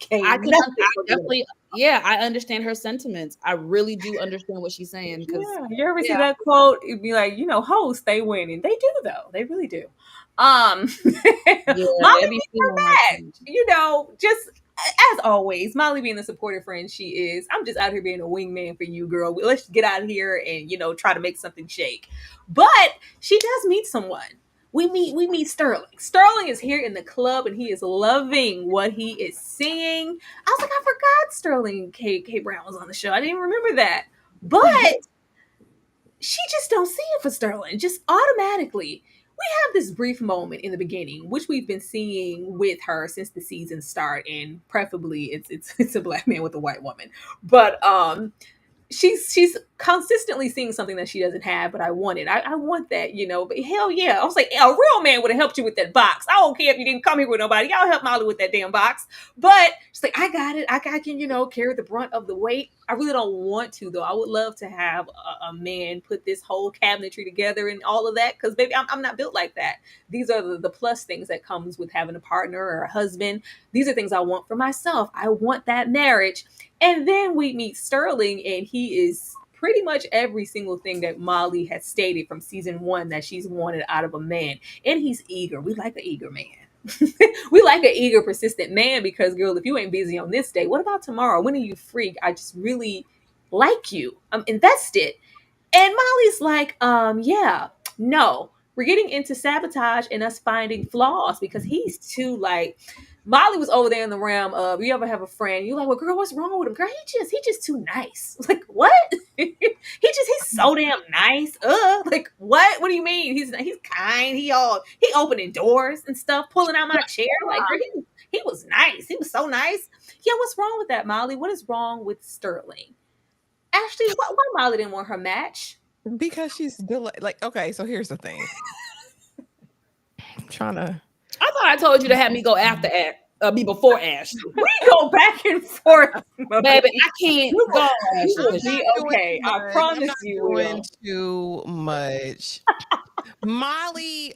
can nothing I from being definitely, yeah, I understand her sentiments. I really do understand what she's saying because Yeah, you ever see that quote? It'd be like, hoes stay winning. They do though. They really do. Molly they be beats her feeling back. like Just as always, Molly being the supportive friend she is. I'm just out here being a wingman for you, girl. Let's get out here and try to make something shake. But she does meet someone. We meet Sterling. Sterling is here in the club and he is loving what he is seeing. I was like, I forgot Sterling K. Brown was on the show. I didn't even remember that. But she just don't see it for Sterling. Just automatically. We have this brief moment in the beginning, which we've been seeing with her since the season start, and preferably it's a black man with a white woman. But she's consistently seeing something that she doesn't have, but I want it. I want that, but hell yeah. I was like, a real man would have helped you with that box. I don't care if you didn't come here with nobody. Y'all help Molly with that damn box. But she's like, I got it. I can, carry the brunt of the weight. I really don't want to, though. I would love to have a man put this whole cabinetry together and all of that, because baby, I'm not built like that. These are the plus things that comes with having a partner or a husband. These are things I want for myself. I want that marriage. And then we meet Sterling, and he is pretty much every single thing that Molly has stated from season 1 that she's wanted out of a man. And he's eager. We like an eager man. We like an eager, persistent man because, girl, if you ain't busy on this day, what about tomorrow? When are you free? I just really like you. I'm invested. And Molly's like, yeah, no. We're getting into sabotage and us finding flaws because he's too like. Molly was over there in the realm of, you ever have a friend, you're like, well, girl, what's wrong with him? Girl, he just too nice. Like, what? He's so damn nice. Like, what? What do you mean? He's kind. He opening doors and stuff, pulling out my chair. Like, girl, he was nice. He was so nice. Yeah, what's wrong with that, Molly? What is wrong with Sterling? Ashley, why Molly didn't want her match? because she's like, okay, so here's the thing. I'm trying to. I thought I told you to have me go after me before Ash. We go back and forth, baby. I can't go. Okay, I promise you will. Too much. Molly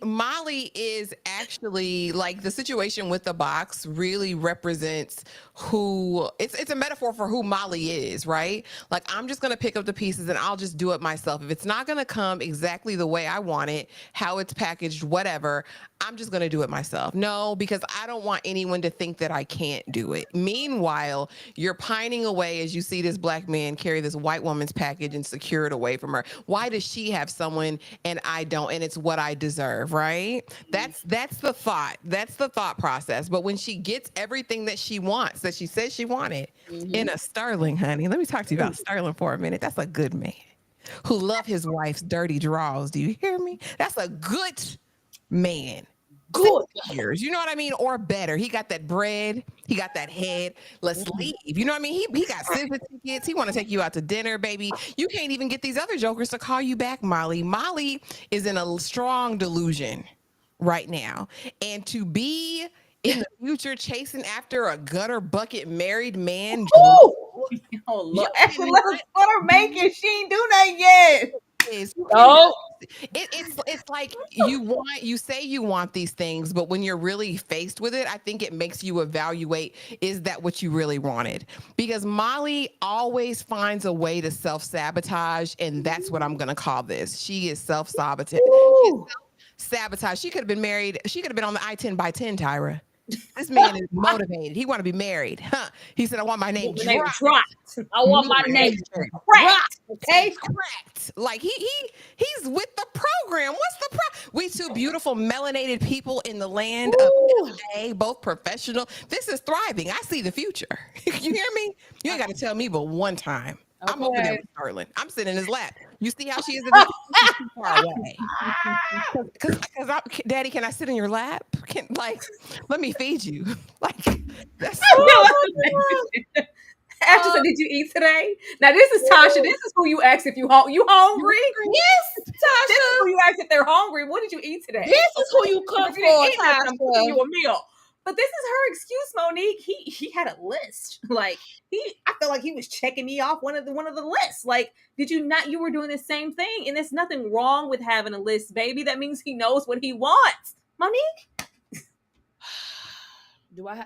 is actually like, the situation with the box really represents who it's a metaphor for who Molly is, right? Like, I'm just going to pick up the pieces and I'll just do it myself. If it's not going to come exactly the way I want it, how it's packaged, whatever, I'm just going to do it myself. No, because I don't want anyone to think that I can't do it. Meanwhile, you're pining away as you see this black man carry this white woman's package and secure it away from her. Why does she have someone and I don't? And it's what I deserve, right? That's the thought. That's the thought process. But when she gets everything that she wants, that she says she wanted in a Sterling, honey, let me talk to you about Sterling for a minute. That's a good man who love his wife's dirty draws. Do you hear me? That's a good man. Good years, you know what I mean? Or better. He got that bread. He got that head. Let's leave. You know what I mean? He got cinema tickets. He want to take you out to dinner, baby. You can't even get these other jokers to call you back, Molly. Molly is in a strong delusion right now. And to be in the future chasing after a gutter bucket married man. Oh, Lord. Let's let her make it. She ain't do that yet. It's like you say you want these things, but when you're really faced with it, I think it makes you evaluate, is that what you really wanted? Because Molly always finds a way to self-sabotage, and that's what I'm gonna call this. She is self-sabotage. Sabotage. She could have been married. She could have been on the I-10 by 10, Tyra. This man is motivated. He want to be married. Huh? He said, I want my name The name dropped. dropped. I want my name Cracked. Okay. Correct. Like he's with the program. What's the We two beautiful melanated people in the land of LA, both professional. This is thriving. I see the future. You hear me? You ain't got to tell me but one time. I'm over there with Sterling. I'm sitting in his lap. You see how she is in the too far away. Because Daddy, can I sit in your lap? Let me feed you. Like that's After said, did you eat today? Now this is Tasha. This is who you ask if you hungry. Yes, Tasha. This is who you ask if they're hungry. What did you eat today? This is who you cook If you didn't eat for, nothing, I'm cooking you Tasha. a meal. But this is her excuse, Monique. He had a list. Like I felt like he was checking me off one of the lists. Like, did you not? You were doing the same thing, and there's nothing wrong with having a list, baby. That means he knows what he wants, Monique.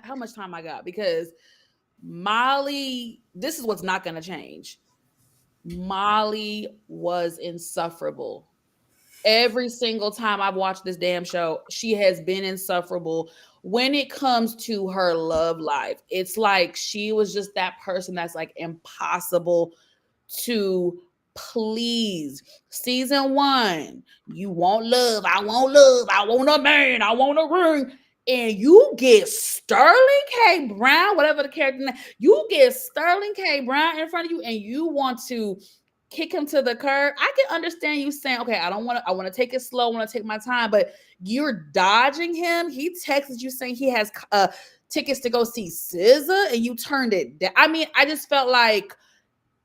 How much time I got? Because Molly, this is what's not going to change. Molly was insufferable. Every single time I've watched this damn show, she has been insufferable when it comes to her love life. It's like she was just that person that's like impossible to please. Season 1, you want love. I want love. I want a man. I want a ring. And you get Sterling K. Brown, whatever the character name, you get Sterling K. Brown in front of you and you want to kick him to the curb. I can understand you saying, okay, I want to take it slow, I want to take my time, but you're dodging him. He texted you saying he has tickets to go see SZA and you turned it down. I mean, I just felt like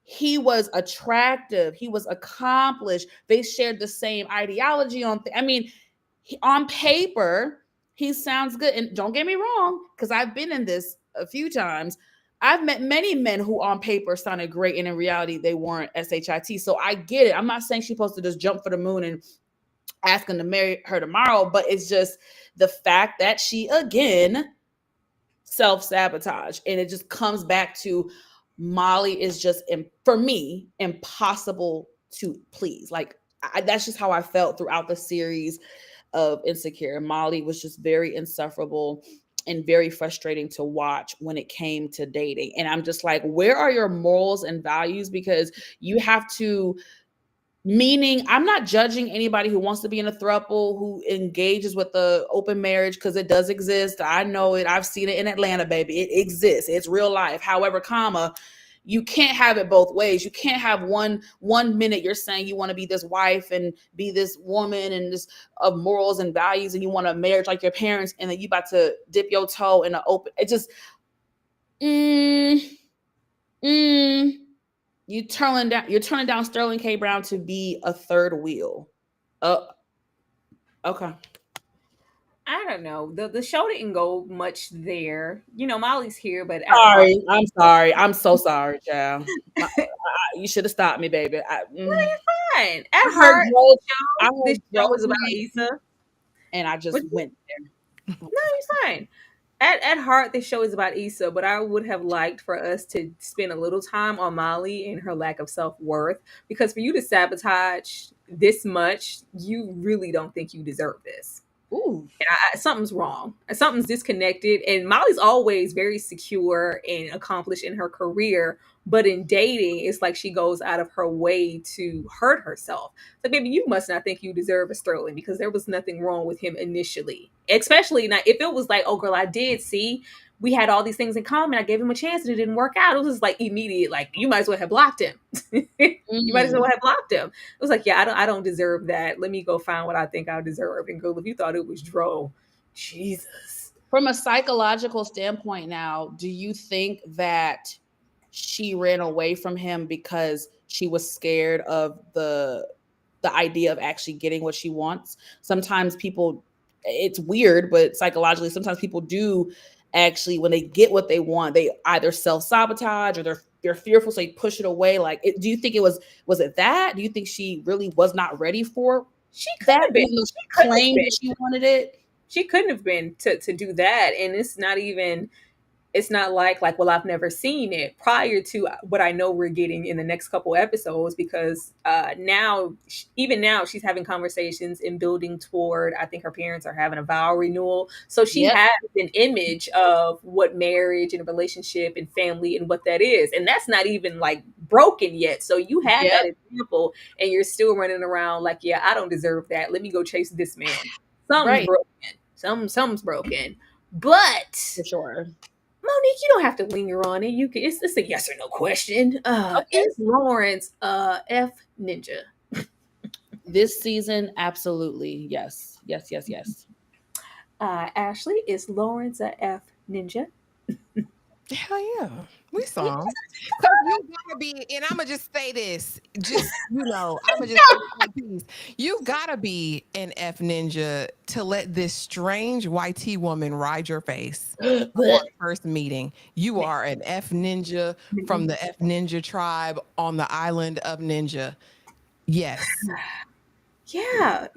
he was attractive. He was accomplished. They shared the same ideology on on paper, he sounds good. And don't get me wrong, because I've been in this a few times. I've met many men who on paper sounded great and in reality they weren't SHIT. So I get it. I'm not saying she's supposed to just jump for the moon and ask him to marry her tomorrow, but it's just the fact that she again self-sabotage. And it just comes back to Molly is just, for me, impossible to please. Like that's just how I felt throughout the series of Insecure. Molly was just very insufferable and very frustrating to watch when it came to dating. And I'm just like, where are your morals and values? Because you have to, meaning I'm not judging anybody who wants to be in a throuple, who engages with the open marriage, because it does exist. I know it. I've seen it in Atlanta, baby. It exists. It's real life. However, you can't have it both ways. You can't have one minute you're saying you want to be this wife and be this woman and this of morals and values, and you want a marriage like your parents, and then you about to dip your toe in the open. It just you're turning down Sterling K. Brown to be a third wheel. Okay. I don't know. The show didn't go much there. You know, Molly's here, but I'm sorry. I'm so sorry, child. You should have stopped me, baby. No, you're fine. At heart, this show is about Issa, and I just went there. No, you're fine. At heart, this show is about Issa, but I would have liked for us to spend a little time on Molly and her lack of self-worth, because for you to sabotage this much, you really don't think you deserve this. Ooh. And something's wrong. Something's disconnected. And Molly's always very secure and accomplished in her career. But in dating, it's like she goes out of her way to hurt herself. So, baby, you must not think you deserve a Sterling, because there was nothing wrong with him initially. Especially now, if it was like, oh, girl, I did see we had all these things in common. I gave him a chance and it didn't work out. It was like immediate, like, you might as well have blocked him. You might as well have blocked him. It was like, yeah, I don't deserve that. Let me go find what I think I deserve. And girl, if you thought it was Dro, Jesus. From a psychological standpoint now, do you think that she ran away from him because she was scared of the idea of actually getting what she wants? Sometimes people, it's weird, but psychologically, sometimes people do actually, when they get what they want, they either self-sabotage or they're fearful, so they push it away. Like, do you think it was it that? Do you think she really was not ready for that? She claimed that she wanted it. She couldn't have been to do that. And it's not even, It's not like, well, I've never seen it prior to what I know we're getting in the next couple episodes, because now, even now, she's having conversations and building toward, I think her parents are having a vow renewal. So she Yep. has an image of what marriage and a relationship and family and what that is. And that's not even like broken yet. So you had Yep. that example and you're still running around like, yeah, I don't deserve that. Let me go chase this man. Something's Right. broken. Something's broken. But For sure. Monique, you don't have to linger on it. You can. It's a yes or no question. Okay. Is Lawrence F ninja? This season, absolutely. Yes. Ashley, is Lawrence a F ninja? Hell yeah. We saw him. So you gotta be, and I'm gonna just say this, I'm gonna just say my piece. You gotta be an F ninja to let this strange YT woman ride your face on first meeting. You are an F ninja from the F ninja tribe on the island of Ninja. Yes. Yeah.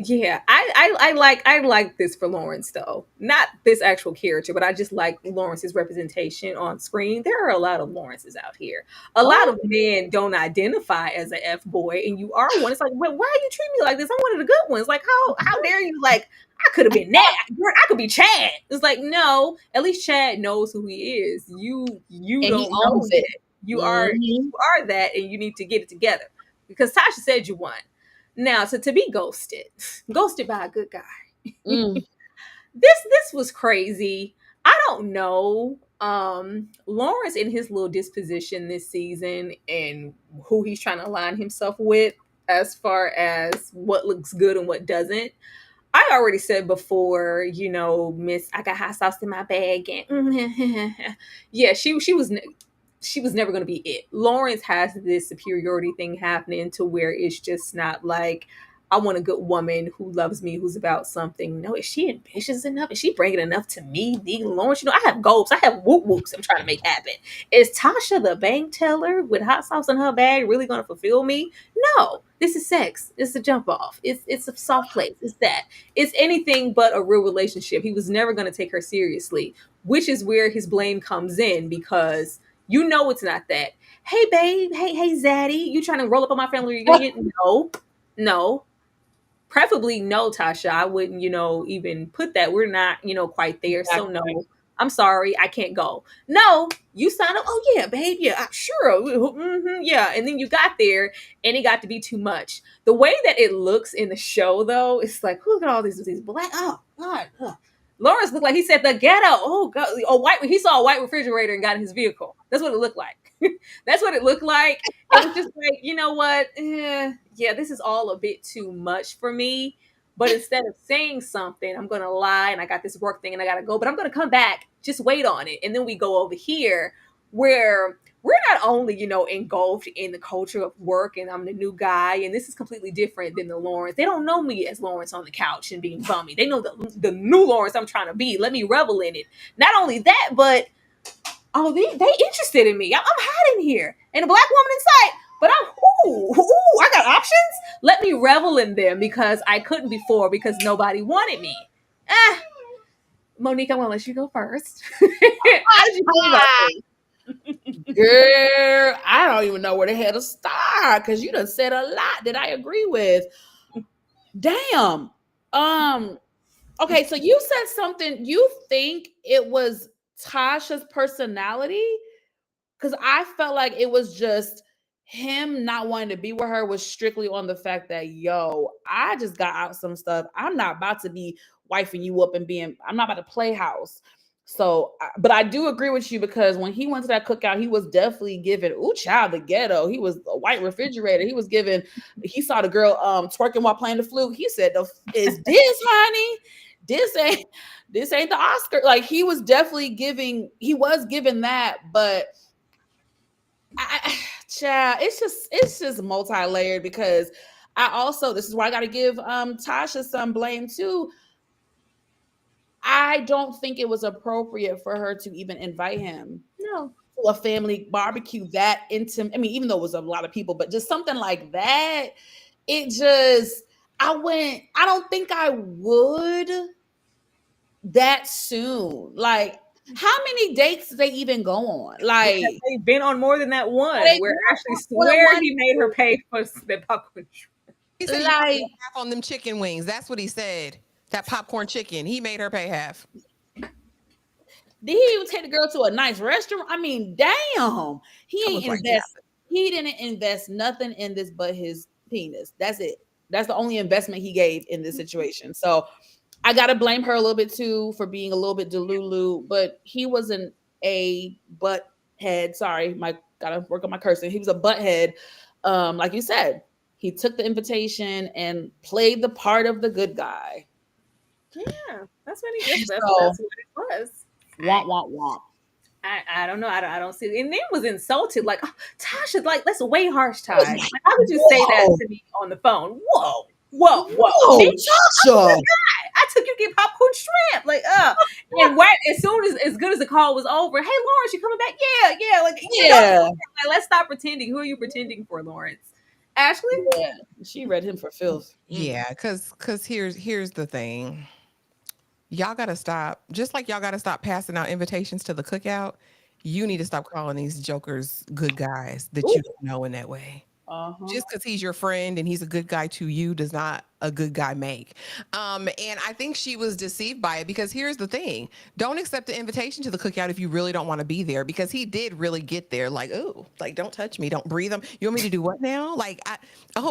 I like this for Lawrence though. Not this actual character, but I just like Lawrence's representation on screen. There are a lot of Lawrences out here. A lot of men don't identify as an F boy, and you are one. It's like, well, why are you treating me like this? I'm one of the good ones. Like, how dare you? Like, I could have been that. I could be Chad. It's like, no. At least Chad knows who he is. You And don't he know owns it. that. You are that, and you need to get it together because Tasha said you won. Now, so to be ghosted by a good guy. Mm. This was crazy. I don't know. Lawrence in his little disposition this season and who he's trying to align himself with as far as what looks good and what doesn't. I already said before, Miss, I got hot sauce in my bag, and yeah, she was never going to be it. Lawrence has this superiority thing happening to where it's just not like, I want a good woman who loves me, who's about something. No, is she ambitious enough? Is she bringing enough to me? Lawrence, I have goals. I have whoop whoops I'm trying to make happen. Is Tasha the bank teller with hot sauce in her bag really going to fulfill me? No, this is sex. It's a jump off. It's a soft place. It's that. It's anything but a real relationship. He was never going to take her seriously, which is where his blame comes in because it's not that. Hey, babe. Hey, Zaddy. You trying to roll up on my family reunion? No. Preferably no, Tasha. I wouldn't, even put that. We're not, quite there. Exactly. So no. I'm sorry. I can't go. No, you signed up. Oh, yeah, babe. Yeah, sure. Mm-hmm, yeah. And then you got there and it got to be too much. The way that it looks in the show, though, it's like, look at all these black. Oh, God. Ugh. Lawrence looked like he said the ghetto. Oh God, he saw a white refrigerator and got in his vehicle. That's what it looked like. That's what it looked like. It was just like, you know what? Yeah, this is all a bit too much for me. But instead of saying something, I'm gonna lie and I got this work thing and I gotta go, but I'm gonna come back. Just wait on it. And then we go over here where we're not only, engulfed in the culture of work and I'm the new guy, and this is completely different than the Lawrence. They don't know me as Lawrence on the couch and being bummy. They know the new Lawrence I'm trying to be. Let me revel in it. Not only that, but they interested in me. I'm hot in here. And a black woman in sight, but I got options. Let me revel in them because I couldn't before because nobody wanted me. Monique, I'm gonna let you go first. How did you feel about this? Girl, I don't even know where the hell to start because you done said a lot that I agree with. Damn. Okay, so you said something. You think it was Tasha's personality? Because I felt like it was just him not wanting to be with her was strictly on the fact that, I just got out some stuff. I'm not about to be wifing you up and I'm not about to play house. So, but I do agree with you because when he went to that cookout, he was definitely giving, child, the ghetto. He was a white refrigerator. He saw the girl twerking while playing the flute. He said, is this, honey? This ain't the Oscar. Like he was giving that, but child, it's just multi-layered because this is why I got to give Tasha some blame too. I don't think it was appropriate for her to even invite him to a family barbecue that intimate. I mean, even though it was a lot of people, but just something like that. I don't think I would that soon. Like, How many dates did they even go on? Because Like, they've been on more than that one they where been Ashley on more than swear one. he made her pay for the popcorn. He said you Like, paid half on them chicken wings. That's what he said. That popcorn chicken. He made her pay half. did he even take the girl to a nice restaurant? I mean, damn. He I ain't was like, invest. He didn't invest nothing in this but his penis. That's it. That's the only investment he gave in this situation. So I gotta blame her a little bit too for being a little bit delulu, but he wasn't a butt head. Sorry, my gotta work on my cursing. He was a butt head. Like you said, he took the invitation and played the part of the good guy. Yeah, that's what he did. That's So, what it was. womp womp womp. I don't know. I don't see. And then was insulted. Like, oh, Tasha, like, that's way harsh, Ty. Like, how would you say that Whoa. to me on the phone? Whoa. Whoa, Me? Tasha. I took you to get popcorn shrimp. Like, and right as soon as good as the call was over, hey, Lawrence, you coming back? Yeah. Like, Yeah. like, let's stop pretending. Who are you pretending for, Lawrence? Ashley? Yeah, she read him for filth. Yeah, because here's the thing. Y'all gotta stop. Just like y'all gotta stop passing out invitations to the cookout, you need to stop calling these jokers good guys that you don't know in that way. Uh-huh. Just because he's your friend and he's a good guy to you does not a good guy make. And I think she was deceived by it because here's the thing. Don't accept the invitation to the cookout if you really don't want to be there, because he did really get there like, oh, like, don't touch me. Don't breathe them. You want me to do what now? Like,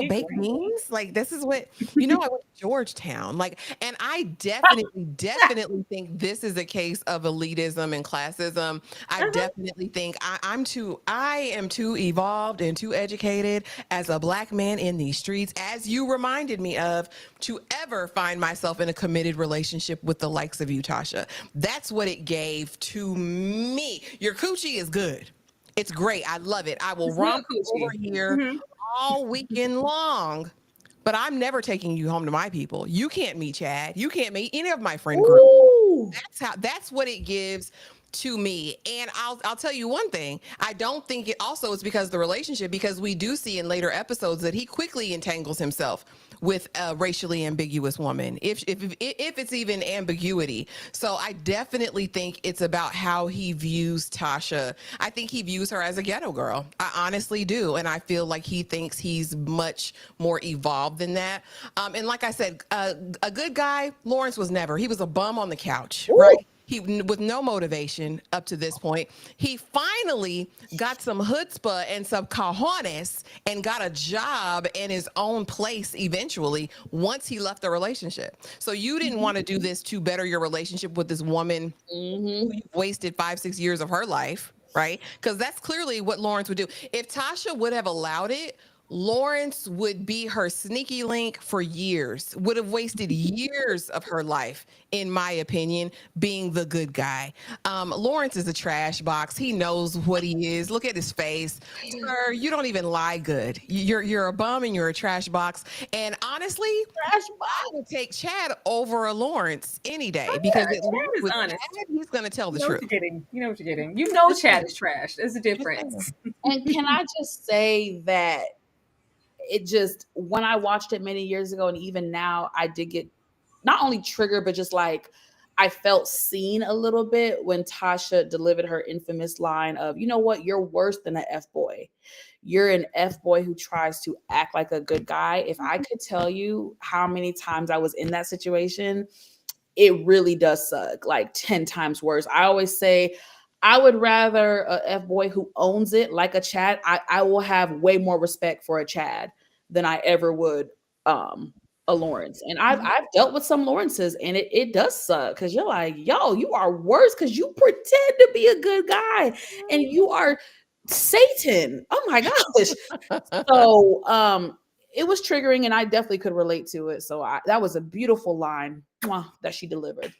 baked beans? Like, this is what, I went to Georgetown. Like, and I definitely think this is a case of elitism and classism. I definitely think I am too evolved and too educated as a Black man in these streets, as you reminded me of, to ever find myself in a committed relationship with the likes of you, Tasha. That's what it gave to me. Your coochie is good. It's great. I love it. I will romp over here all weekend long, but I'm never taking you home to my people. You can't meet Chad. You can't meet any of my friend group. That's what it gives to me. And I'll tell you one thing. I don't think it also is because of the relationship, because we do see in later episodes that he quickly entangles himself with a racially ambiguous woman, if it's even ambiguity. So I definitely think it's about how he views Tasha. I think he views her as a ghetto girl. I honestly do. And I feel like he thinks he's much more evolved than that. And like I said, a good guy, Lawrence was never. He was a bum on the couch, right? He, with no motivation up to this point, he finally got some chutzpah and some cojones and got a job in his own place eventually once he left the relationship. So you didn't want to do this to better your relationship with this woman who you wasted 5-6 years of her life, right? Because that's clearly what Lawrence would do. If Tasha would have allowed it, Lawrence would be her sneaky link for years, would have wasted years of her life, in my opinion, being the good guy. Lawrence is a trash box. He knows what he is. Look at his face. Sir, you don't even lie good. You're a bum and you're a trash box. And honestly, I would take Chad over a Lawrence any day, because Chad is honest. Chad, he's going to tell the truth. You know what you're getting. You know Chad is trash. There's a difference. And can I just say that it just, when I watched it many years ago and even now, I did get not only triggered, but just like I felt seen a little bit when Tasha delivered her infamous line of, you know what, you're worse than an F-boy. You're an F-boy who tries to act like a good guy. If I could tell you how many times I was in that situation, it really does suck, like 10 times worse. I always say, I would rather a F-boy who owns it like a Chad. I will have way more respect for a Chad than I ever would a Lawrence. And I've dealt with some Lawrences, and it does suck, because you're like, yo, you are worse because you pretend to be a good guy and you are Satan. Oh my gosh. So it was triggering, and I definitely could relate to it. So that was a beautiful line that she delivered.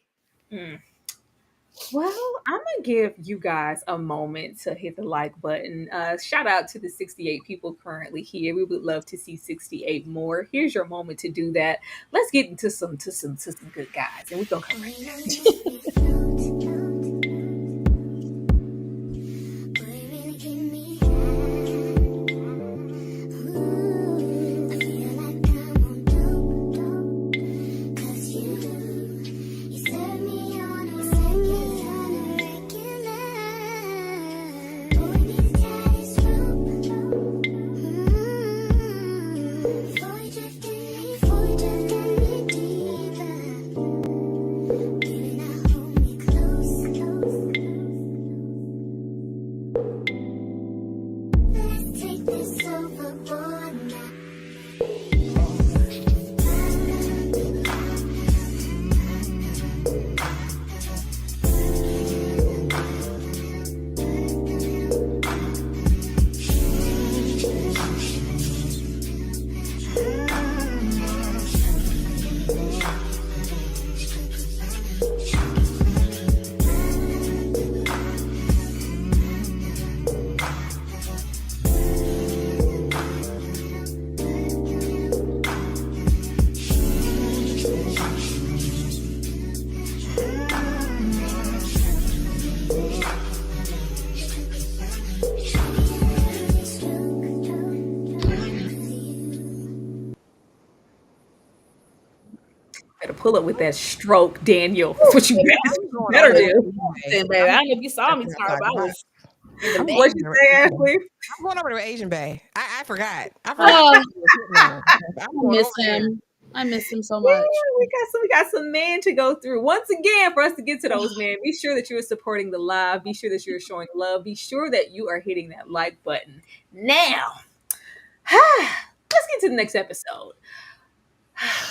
Well, I'm going to give you guys a moment to hit the like button. Shout out to the 68 people currently here. We would love to see 68 more. Here's your moment to do that. Let's get into some good guys, and we're going to come right back. pull up with that stroke, Daniel. That's what you going better over do. Listen, baby, I don't know if you saw me, Tara, but I was in the I'm bed. What you say, Ashley? I'm going over to Asian Bay. I forgot. I forgot. Oh, I'm I going miss over there. him. I miss him so Yeah, much. we got some men to go through. Once again, for us to get to those men, be sure that you are supporting the live. Be sure that you're showing love. Be sure that you are hitting that like button. Now, let's get to the next episode.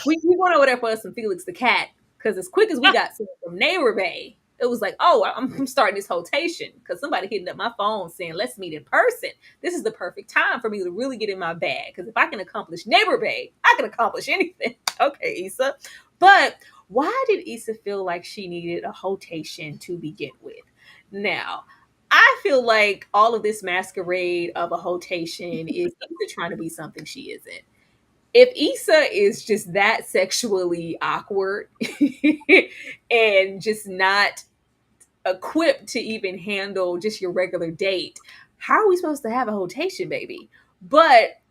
We went over there for us some Felix the cat because as quick as we got from Neighbor Bay, it was like, oh, I'm starting this rotation because somebody hitting up my phone saying, let's meet in person. This is the perfect time for me to really get in my bag because if I can accomplish Neighbor Bay, I can accomplish anything. Okay, Issa. But why did Issa feel like she needed a rotation to begin with? Now, I feel like all of this masquerade of a rotation is Issa trying to be something she isn't. If Issa is just that sexually awkward and just not equipped to even handle just your regular date, how are we supposed to have a rotation, baby? But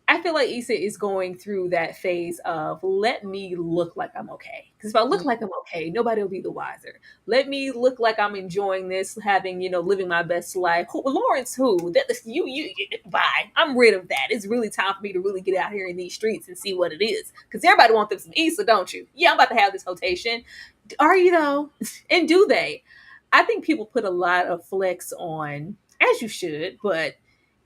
I feel like Issa is going through that phase of let me look like I'm okay. Because if I look like I'm okay, nobody will be the wiser. Let me look like I'm enjoying this, having, living my best life. Lawrence, who? You, bye. I'm rid of that. It's really time for me to really get out here in these streets and see what it is. Because everybody wants them some Issa, don't you? Yeah, I'm about to have this rotation. Are you though? And do they? I think people put a lot of flex on, as you should, but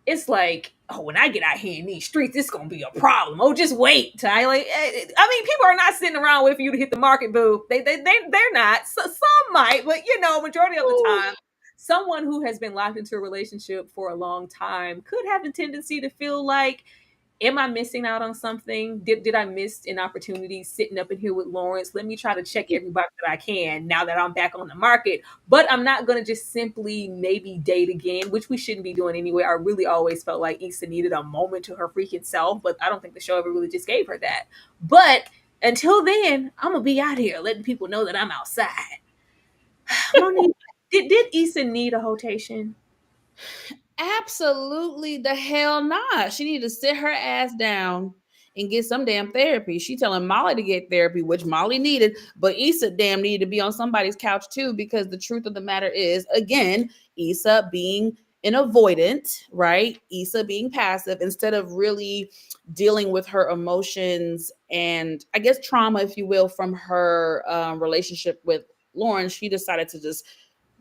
it's like, oh, when I get out here in these streets, it's gonna be a problem. Oh, just wait, Tyler. I mean, people are not sitting around waiting for you to hit the market, boo. They're not. So, some might, but majority of the time, someone who has been locked into a relationship for a long time could have a tendency to feel like, am I missing out on something? Did I miss an opportunity sitting up in here with Lawrence? Let me try to check every box that I can now that I'm back on the market. But I'm not going to just simply maybe date again, which we shouldn't be doing anyway. I really always felt like Issa needed a moment to her freaking self, but I don't think the show ever really just gave her that. But until then, I'm going to be out here letting people know that I'm outside. Did Issa need a rotation? Absolutely the hell not. She needed to sit her ass down and get some damn therapy. She telling Molly to get therapy, which Molly needed, but Issa damn needed to be on somebody's couch too, because the truth of the matter is, again, Issa being an avoidant, right? Issa being passive instead of really dealing with her emotions and I guess trauma, if you will, from her relationship with Lauren. She decided to just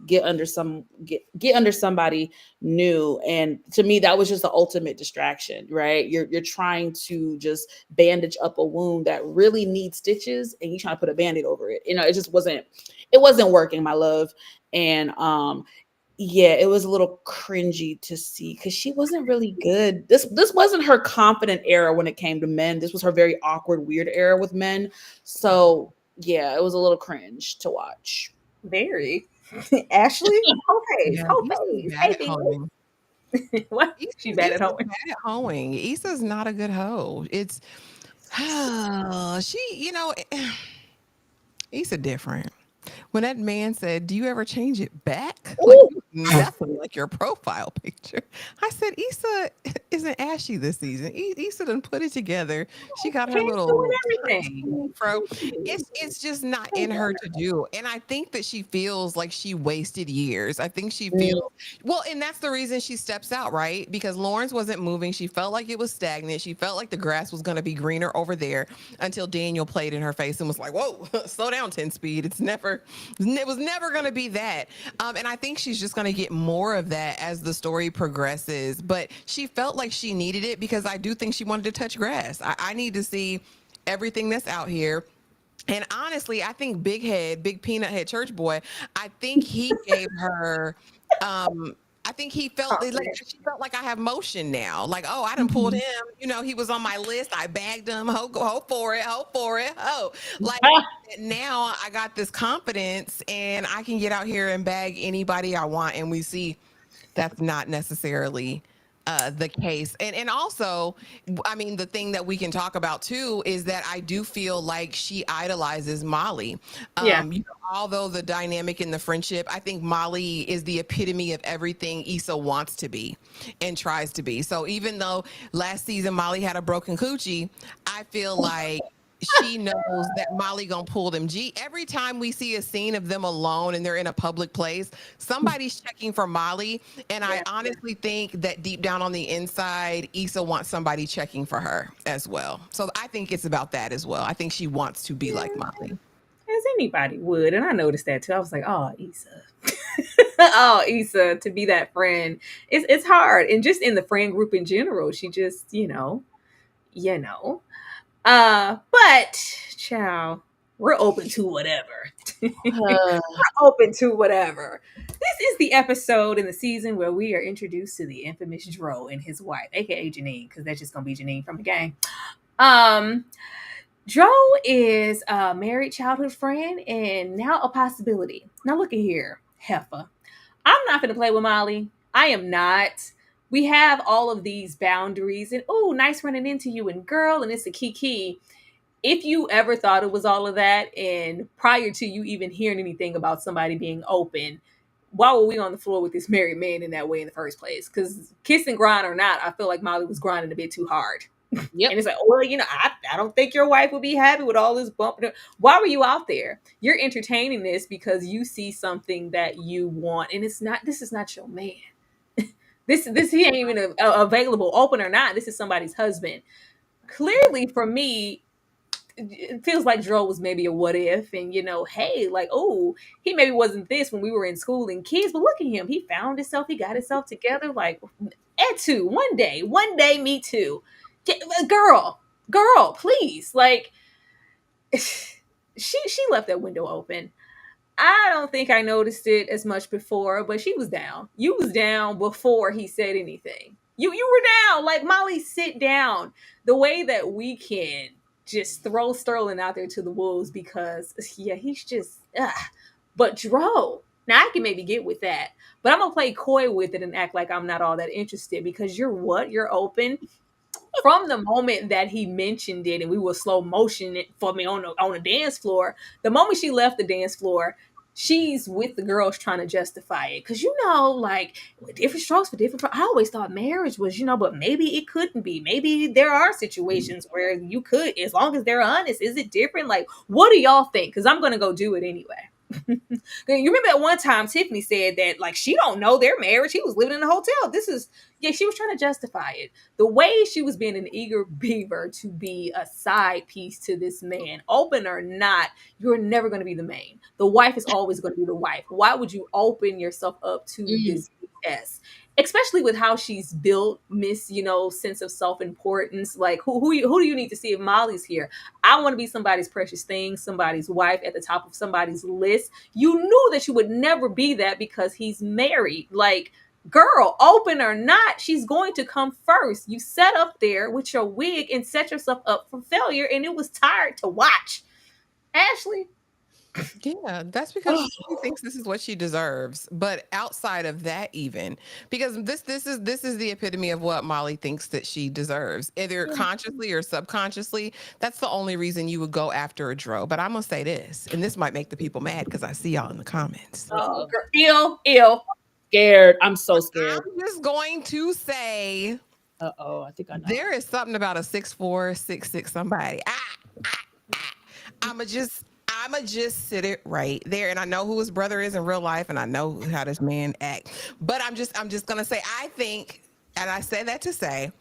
get under somebody new, and to me that was just the ultimate distraction, right? You're trying to just bandage up a wound that really needs stitches and you trying to put a band-aid over it. It just wasn't working, my love. And yeah, it was a little cringy to see because she wasn't really good. This wasn't her confident era when it came to men. This was her very awkward, weird era with men. So yeah, it was a little cringe to watch. Very. Ashley? Yeah, Issa's bad at hoeing. What? She bad at hoeing. Bad at hoeing. Issa's not a good hoe. It's Issa different. When that man said, "Do you ever change it back?" Like, nothing like your profile picture. I said, Issa isn't ashy this season. Issa done put it together. She got her little everything. Bro, it's just not in her to do. And I think that she feels like she wasted years. I think she feels well, and that's the reason she steps out, right? Because Lawrence wasn't moving. She felt like it was stagnant. She felt like the grass was going to be greener over there until Daniel played in her face and was like, "Whoa, slow down, 10 speed. It was never going to be that." And I think she's just going to get more of that as the story progresses. But she felt like she needed it because I do think she wanted to touch grass. I need to see everything that's out here. And honestly, I think Big Peanut Head Church Boy, I think he gave her I think he felt like she felt like I have motion now. Like, oh, I done pulled him. He was on my list. I bagged him. Ho for it. Like now I got this confidence and I can get out here and bag anybody I want. And we see that's not necessarily the case. And also, I mean, the thing that we can talk about too is that I do feel like she idolizes Molly. Although the dynamic in the friendship, I think Molly is the epitome of everything Issa wants to be and tries to be. So even though last season Molly had a broken coochie, I feel like she knows that Molly gonna pull them G. Every time we see a scene of them alone and they're in a public place, somebody's checking for Molly. And I Yeah. honestly think that deep down on the inside, Issa wants somebody checking for her as well. So I think it's about that as well. I think she wants to be like Molly. As anybody would. And I noticed that too. I was like, oh, Issa. Oh, Issa, to be that friend. It's hard. And just in the friend group in general, she just, you know. But child, we're open to whatever. Uh, Open to whatever. This is the episode in the season where we are introduced to the infamous Dro and his wife, aka Janine, because that's just gonna be Janine from the gang. Um, Dro is a married childhood friend and now a possibility. Now look at here, Heffa. I'm not gonna play with Molly. I am not. We have all of these boundaries, and oh, nice running into you, and girl, and it's a kiki. If you ever thought it was all of that, and prior to you even hearing anything about somebody being open, why were we on the floor with this married man in that way in the first place? Because kiss and grind or not, I feel like Molly was grinding a bit too hard. yep. And it's like, well, I don't think your wife would be happy with all this bump. Why were you out there? You're entertaining this because you see something that you want, and this is not your man. This he ain't even available, open or not. This is somebody's husband. Clearly, for me, it feels like Dro was maybe a what if, and hey, like, oh, he maybe wasn't this when we were in school and kids, but look at him. He found himself, he got himself together. Like, too, one day, me too. Girl, please. Like, she left that window open. I don't think I noticed it as much before, but she was down. You was down before he said anything. You were down. Like, Molly, sit down. The way that we can just throw Sterling out there to the wolves because, yeah, he's just, But Dro, now I can maybe get with that, but I'm going to play coy with it and act like I'm not all that interested because you're what? You're open. From the moment that he mentioned it and we were slow motion it for me on the dance floor, the moment she left the dance floor, she's with the girls trying to justify it. Because, like, with different strokes for different. I always thought marriage was, but maybe it couldn't be. Maybe there are situations where you could, as long as they're honest. Is it different? Like, what do y'all think? Because I'm going to go do it anyway. You remember that one time Tiffany said that, like, she don't know their marriage. He was living in a hotel. She was trying to justify it. The way she was being an eager beaver to be a side piece to this man, open or not, you're never going to be the main. The wife is always going to be the wife. Why would you open yourself up to this BS? Especially with how she's built, sense of self-importance. Like, who do you need to see if Molly's here? I want to be somebody's precious thing, somebody's wife, at the top of somebody's list. You knew that you would never be that because he's married. Like, girl, open or not, she's going to come first. You sat up there with your wig and set yourself up for failure, and it was tired to watch. Ashley. Yeah, that's because she thinks this is what she deserves. But outside of that, even because this is the epitome of what Molly thinks that she deserves, either consciously or subconsciously. That's the only reason you would go after a Dro. But I'm gonna say this, and this might make the people mad because I see y'all in the comments. Oh, girl, ill. Scared. I'm so scared. I'm just going to say, I think I know. There is something about a 6'4", 6'6" somebody. I'ma just sit it right there. And I know who his brother is in real life, and I know how this man act. But I'm just gonna say, I think, and I say that to say,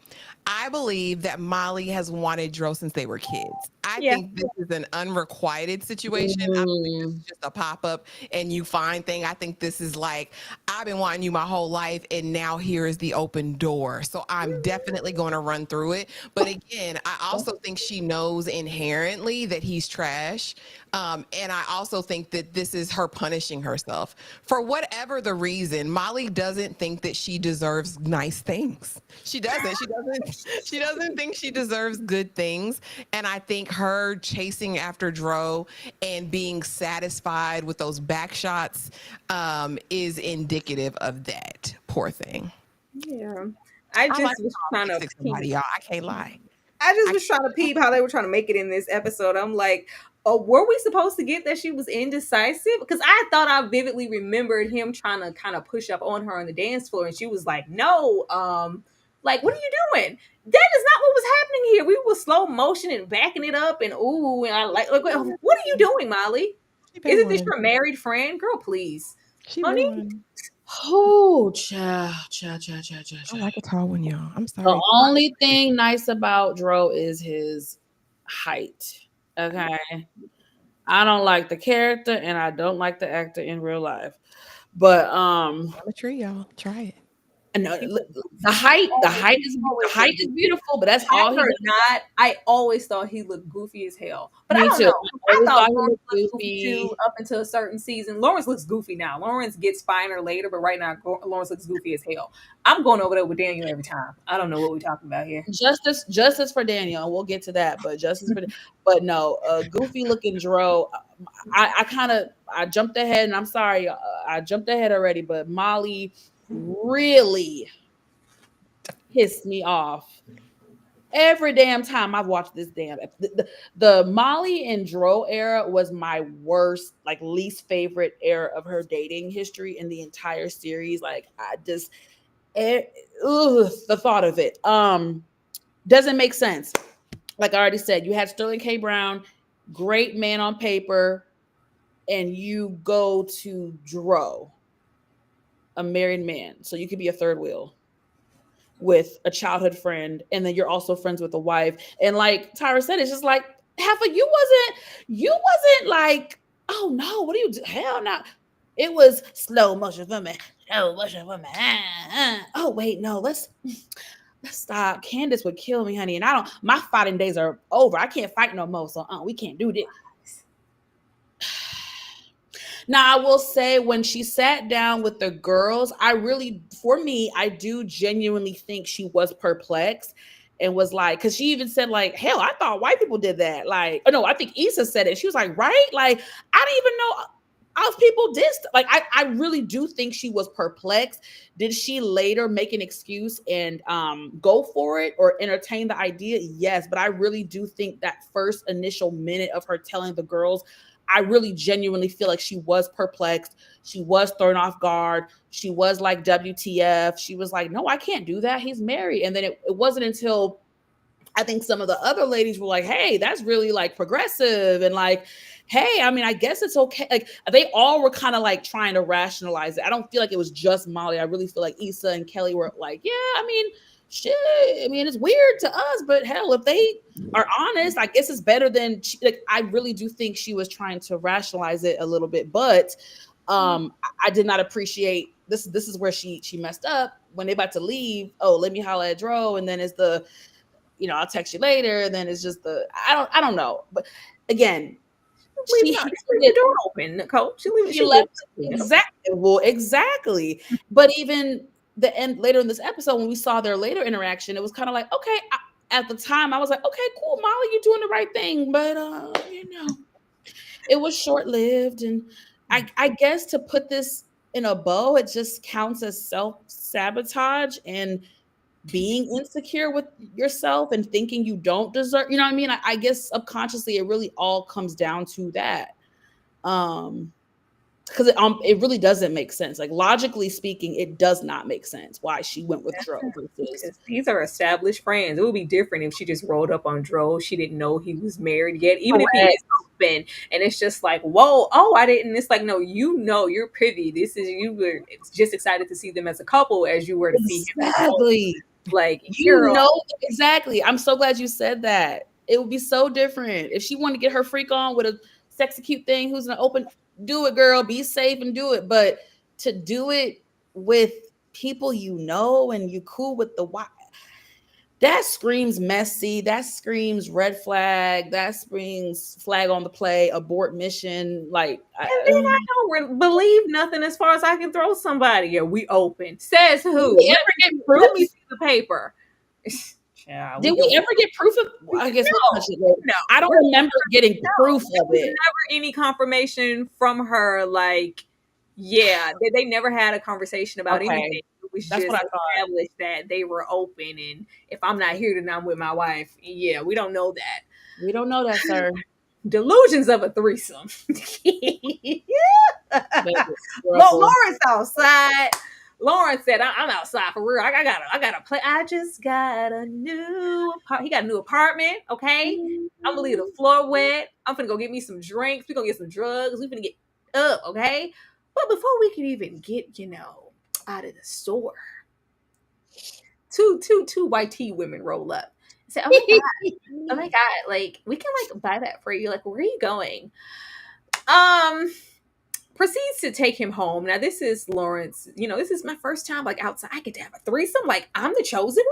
I believe that Molly has wanted Dro since they were kids. I think this is an unrequited situation. I don't think this is just a pop-up and you find thing. I think this is like, I've been wanting you my whole life, and now here is the open door. So I'm definitely going to run through it. But again, I also think she knows inherently that he's trash. And I also think that this is her punishing herself. For whatever the reason, Molly doesn't think that she deserves nice things. She doesn't. She doesn't think she deserves good things. And I think her chasing after Dro and being satisfied with those back shots is indicative of that. Poor thing. Yeah. I just was trying to somebody, y'all. I can't lie. I just was trying to peep how they were trying to make it in this episode. I'm like, oh, were we supposed to get that she was indecisive? Because I thought I vividly remembered him trying to kind of push up on her on the dance floor, and she was like, no, Like, what are you doing? That is not what was happening here. We were slow motion and backing it up and ooh, and I like what are you doing, Molly? She been Isn't this wanting. your married friend? Girl, please. She been Honey? wanting. Oh, cha. I like a tall one, y'all. I'm The sorry. only thing nice about Dro is his height. Okay. I don't like the character and I don't like the actor in real life. But I'm a tree, y'all. Try it. no, He the height is beautiful, but that's all he or does. not, I always thought he looked goofy as hell. But I Me don't too. know. I I always thought thought he Lawrence looked looked goofy goofy. too up until a certain season. Lawrence looks goofy now. Lawrence gets finer later, but right now Lawrence looks goofy as hell. I'm going over there with Daniel every time. I don't know what we're talking about here. Justice for Daniel. We'll get to that, but but no, goofy looking Dro. I jumped ahead, and I'm sorry, I jumped ahead already. But Molly really pissed me off every damn time I've watched this damn. The Molly and Dro era was my worst, like least favorite era of her dating history in the entire series. Like I just, the thought of it, doesn't make sense. Like I already said, you had Sterling K. Brown, great man on paper, and you go to Dro, a married man, so you could be a third wheel with a childhood friend, and then you're also friends with a wife. And like Tyra said, it's just like half of you wasn't like, oh no, what do you do? Hell no. It was slow motion for me. Slow motion for me. Oh wait, no, let's stop. Candace would kill me, honey. And my fighting days are over. I can't fight no more. So we can't do this. Now, I will say when she sat down with the girls, for me, I do genuinely think she was perplexed and was like, because she even said, like, hell, I thought white people did that. Like, oh no, I think Issa said it. She was like, right? Like, I didn't even know us people did. Like, I really do think she was perplexed. Did she later make an excuse and go for it or entertain the idea? Yes, but I really do think that first initial minute of her telling the girls, I really genuinely feel like she was perplexed. She was thrown off guard. She was like, WTF. She was like, no, I can't do that. He's married. And then it wasn't until I think some of the other ladies were like, hey, that's really like progressive. And like, hey, I mean, I guess it's okay. Like they all were kind of like trying to rationalize it. I don't feel like it was just Molly. I really feel like Issa and Kelly were like, yeah, I mean, shit. I mean, it's weird to us, but hell, if they are honest, I guess it's better than like, I really do think she was trying to rationalize it a little bit, but I did not appreciate this. This is where she messed up when they about to leave. Oh, let me holla at Dro. And then it's the, I'll text you later. And then it's just I don't know. But again, Leave the door open, Coach. She left exactly. Well, exactly. But even the end later in this episode, when we saw their later interaction, it was kind of like, okay, at the time I was like, okay, cool, Molly, you're doing the right thing. But it was short-lived. And I guess to put this in a bow, it just counts as self-sabotage and being insecure with yourself and thinking you don't deserve, you know what I mean? I guess subconsciously it really all comes down to that. Because it really doesn't make sense. Like logically speaking, it does not make sense why she went with Dro. These are established friends. It would be different if she just rolled up on Dro. She didn't know he was married yet, even if he is open. And it's just like, whoa, oh, I didn't. It's like, no, you're privy. You were just excited to see them as a couple as you were to see him. Exactly. Like, exactly. I'm so glad you said that. It would be so different if she wanted to get her freak on with a sexy cute thing who's gonna open. Do it, girl. Be safe and do it. But to do it with people and you cool with that screams messy. That screams red flag. That screams flag on the play, abort mission. Like, and then I don't believe nothing as far as I can throw somebody. Yeah, we open. Says who? Did we ever get proof? Let me see the paper. Did we ever get proof of? I guess no. I don't remember getting proof of it. Never any confirmation from her. Like, yeah, they never had a conversation about anything. It was just established that they were open, and if I'm not here, then I'm with my wife. Yeah, we don't know that. We don't know that, sir. Delusions of a threesome. Lawrence outside. Lauren said, I'm outside for real. I gotta play. I just got a new he got a new apartment. Okay. I'm gonna leave the floor wet. I'm gonna go get me some drinks. We're gonna get some drugs. We're gonna get up, okay? But before we can even get, out of the store, two white tea women roll up and say, oh my God, like we can like buy that for you. Like, where are you going? Proceeds to take him home. Now, this is Lawrence. This is my first time like outside. I get to have a threesome. Like, I'm the chosen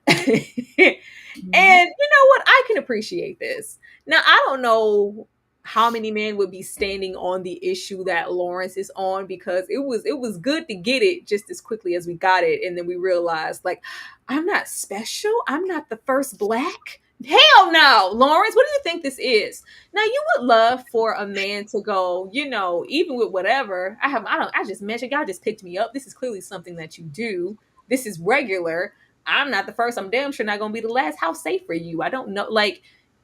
one. And you know what? I can appreciate this. Now, I don't know how many men would be standing on the issue that Lawrence is on, because it was good to get it just as quickly as we got it, and then we realized, like, I'm not special. I'm not the first black. Hell no, Lawrence. What do you think this is? Now, you would love for a man to go, even with whatever I just mentioned, y'all just picked me up. This is clearly something that you do. This is regular. I'm not the first. I'm damn sure not going to be the last. How safe are you? I don't know. Like,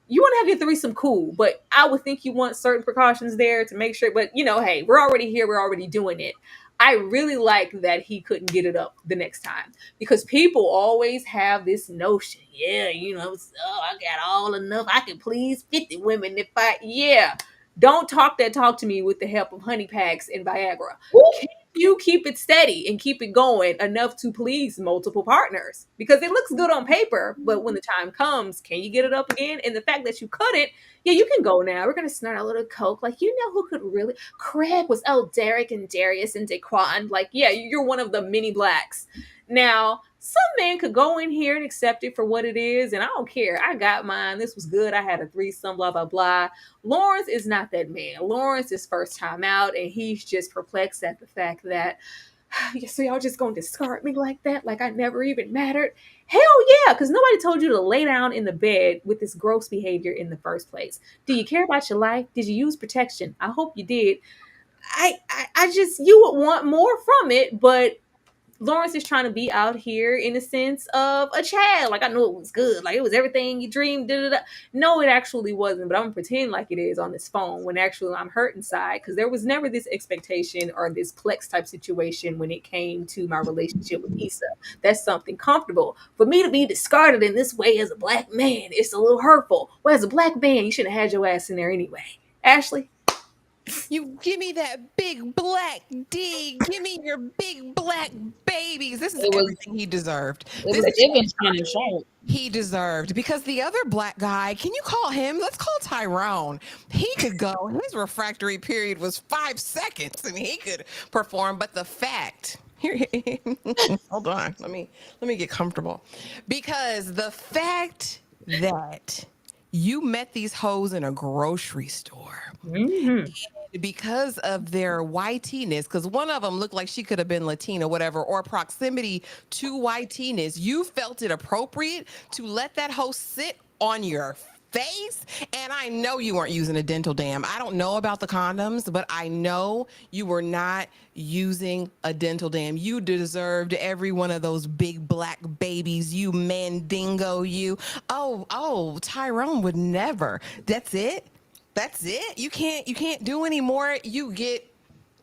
you want to have your threesome, cool, but I would think you want certain precautions there to make sure. But, hey, we're already here. We're already doing it. I really like that he couldn't get it up the next time, because people always have this notion. Yeah, I got all enough. I can please 50 women Don't talk that talk to me with the help of honey packs and Viagra. Can you keep it steady and keep it going enough to please multiple partners? Because it looks good on paper, but when the time comes, can you get it up again? And the fact that you couldn't, you can go now. We're going to snort a little coke. Like, who could really? Craig was, Derek and Darius and Daquan. Like, yeah, you're one of the many blacks. Now, some man could go in here and accept it for what it is, and I don't care. I got mine. This was good. I had a threesome, blah, blah, blah. Lawrence is not that man. Lawrence is first time out, and he's just perplexed at the fact that, so y'all just gonna discard me like that? Like I never even mattered? Hell yeah, because nobody told you to lay down in the bed with this gross behavior in the first place. Do you care about your life? Did you use protection? I hope you did. I just, you would want more from it, but Lawrence is trying to be out here in the sense of a child. Like, I knew it was good. Like, it was everything you dreamed. Da, da, da. No, it actually wasn't. But I'm going to pretend like it is on this phone when actually I'm hurt inside, because there was never this expectation or this Plex type situation when it came to my relationship with Issa. That's something comfortable. For me to be discarded in this way as a black man, it's a little hurtful. Well, as a black man, you shouldn't have had your ass in there anyway. Ashley? You give me that big black D. Give me your big black babies. This is everything he deserved. It was given Shannon Sharp. He deserved, because the other black guy, can you call him? Let's call Tyrone. He could go. His refractory period was 5 seconds, and he could perform. But the fact here, hold on. Let me get comfortable, because the fact that you met these hoes in a grocery store. Mm-hmm. Because of their whiteness, because one of them looked like she could have been Latina, whatever, or proximity to whiteness, you felt it appropriate to let that host sit on your face. And I know you weren't using a dental dam. I don't know about the condoms, but I know you were not using a dental dam. You deserved every one of those big black babies, you mandingo, you. Oh, Tyrone would never. That's it. That's it. You can't do any more. You get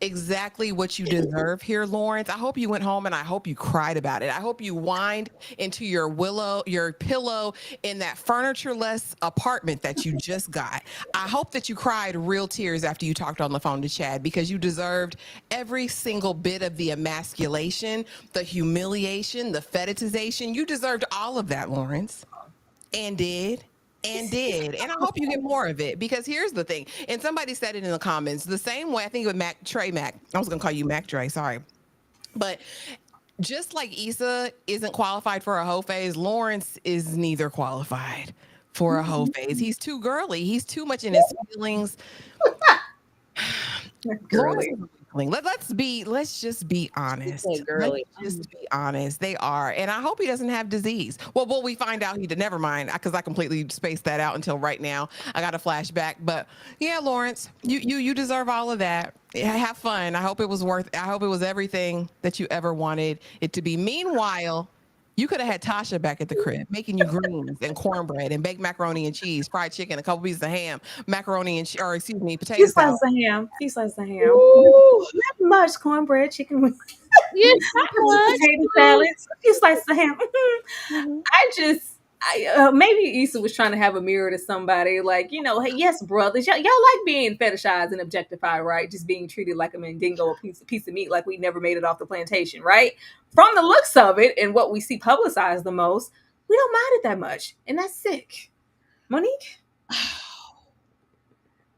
exactly what you deserve here, Lawrence. I hope you went home and I hope you cried about it. I hope you whined into your pillow in that furniture-less apartment that you just got. I hope that you cried real tears after you talked on the phone to Chad, because you deserved every single bit of the emasculation, the humiliation, the fetishization. You deserved all of that, Lawrence. And did. And I hope you get more of it, because here's the thing, and somebody said it in the comments the same way. I think with Mac I was gonna call you Mac Dre, sorry, but just like Issa isn't qualified for a hoe phase, Lawrence is neither qualified for a hoe phase. He's too girly. He's too much in his feelings. Girly. Let's just be honest. Girly. Let's just be honest. They are. And I hope he doesn't have disease. Well, we find out he did. Never mind, because I completely spaced that out until right now. I got a flashback. But yeah, Lawrence, you deserve all of that. Have fun. I hope it was everything that you ever wanted it to be. Meanwhile, you could have had Tasha back at the crib making you greens and cornbread and baked macaroni and cheese, fried chicken, a couple pieces of ham, potato Few salad. slices of ham. Not much cornbread, chicken wings. Yeah, not much. Potato salads, a few slices of ham. Mhm. Maybe Issa was trying to have a mirror to somebody, like, hey, yes, brothers, y'all like being fetishized and objectified, right? Just being treated like a mandingo, a piece of meat, like we never made it off the plantation, right? From the looks of it and what we see publicized the most, we don't mind it that much, and that's sick. Monique,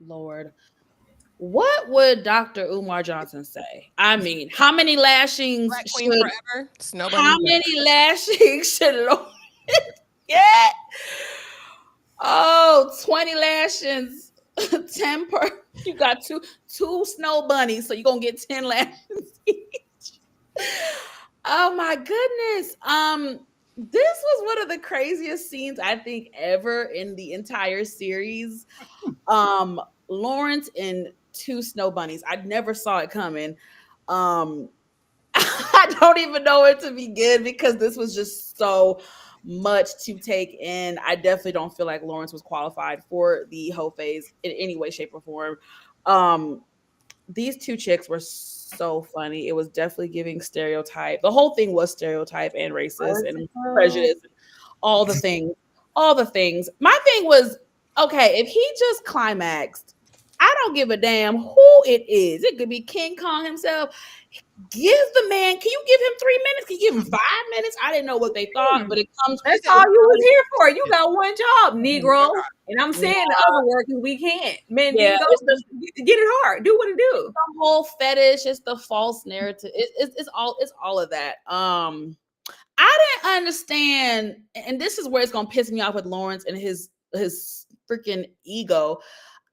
Lord. What would Dr. Umar Johnson say? I mean, how many lashings Black Queen should forever. Snow bunny. how many lashings should Lord get? Oh, 20 lashings. 10 per. You got two snow bunnies, so you're gonna get 10 lashes each. Oh my goodness. This was one of the craziest scenes I think ever in the entire series. Lawrence and two snow bunnies. I never saw it coming. Um, I don't even know where to begin because this was just so much to take in. I definitely don't feel like Lawrence was qualified for the whole phase in any way, shape, or form. These two chicks were so funny. It was definitely giving stereotype. The whole thing was stereotype and racist and prejudice, all the things, all the things. My thing was, okay, if he just climaxed, I don't give a damn who it is. It could be King Kong himself. Give the man, can you give him 3 minutes? Can you give him 5 minutes? I didn't know what they thought, but it comes. that's all you was here for. You got one job, Negro. And I'm saying the other word because we can't. Man, Yeah, Dingo, it's the- get it hard. Do what it do. the whole fetish, it's the false narrative. It's all of that. I didn't understand, and this is where it's gonna piss me off with Lawrence and his freaking ego.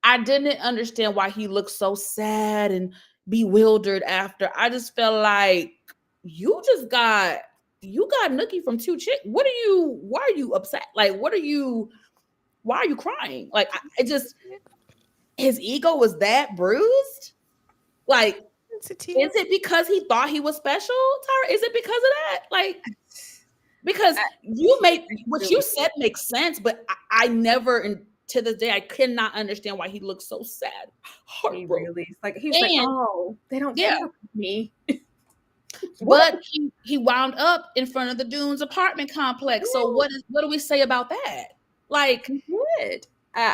I didn't understand why he looked so sad and bewildered after. I just felt like you got nookie from two chicks. Why are you upset? Like, why are you crying? Like, it just, his ego was that bruised. Like, is it because he thought he was special, Tara? Is it because of that? Like, because you make what you said makes sense, but I never, and to this day, I cannot understand why he looks so sad. He really, he's like, oh, they don't care about me. But he wound up in front of the Dunes apartment complex. So what do we say about that? Like, good.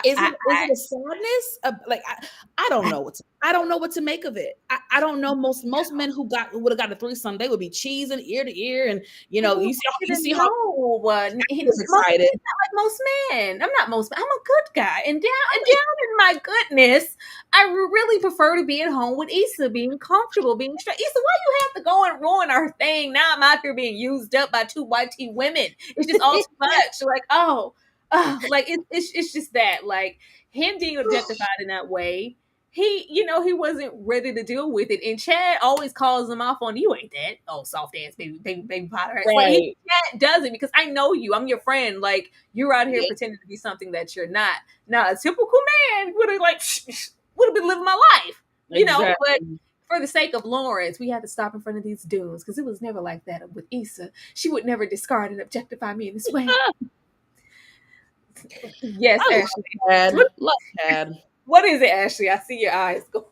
Is it a sadness? I don't know what to make of it. I don't know. Most men who would have got a threesome, they would be cheesing ear to ear, and you see how he's excited. Not like most men. I'm not most men. I'm a good guy, and down in my goodness, I really prefer to be at home with Issa, being comfortable, being straight. Issa, why you have to go and ruin our thing? Now I'm out here being used up by two white tea women. It's just all too much. Like, it's just that, like, him being objectified in that way, he wasn't ready to deal with it. And Chad always calls him off on, you ain't that soft ass baby Potter. Right. Chad does it because I know you. I'm your friend. Like, you're out here pretending to be something that you're not. Now, a typical man would have been living my life, Exactly. But for the sake of Lawrence, we had to stop in front of these dudes because it was never like that with Issa. She would never discard and objectify me in this way. Yes, Ashley. What is it, Ashley? I see your eyes go.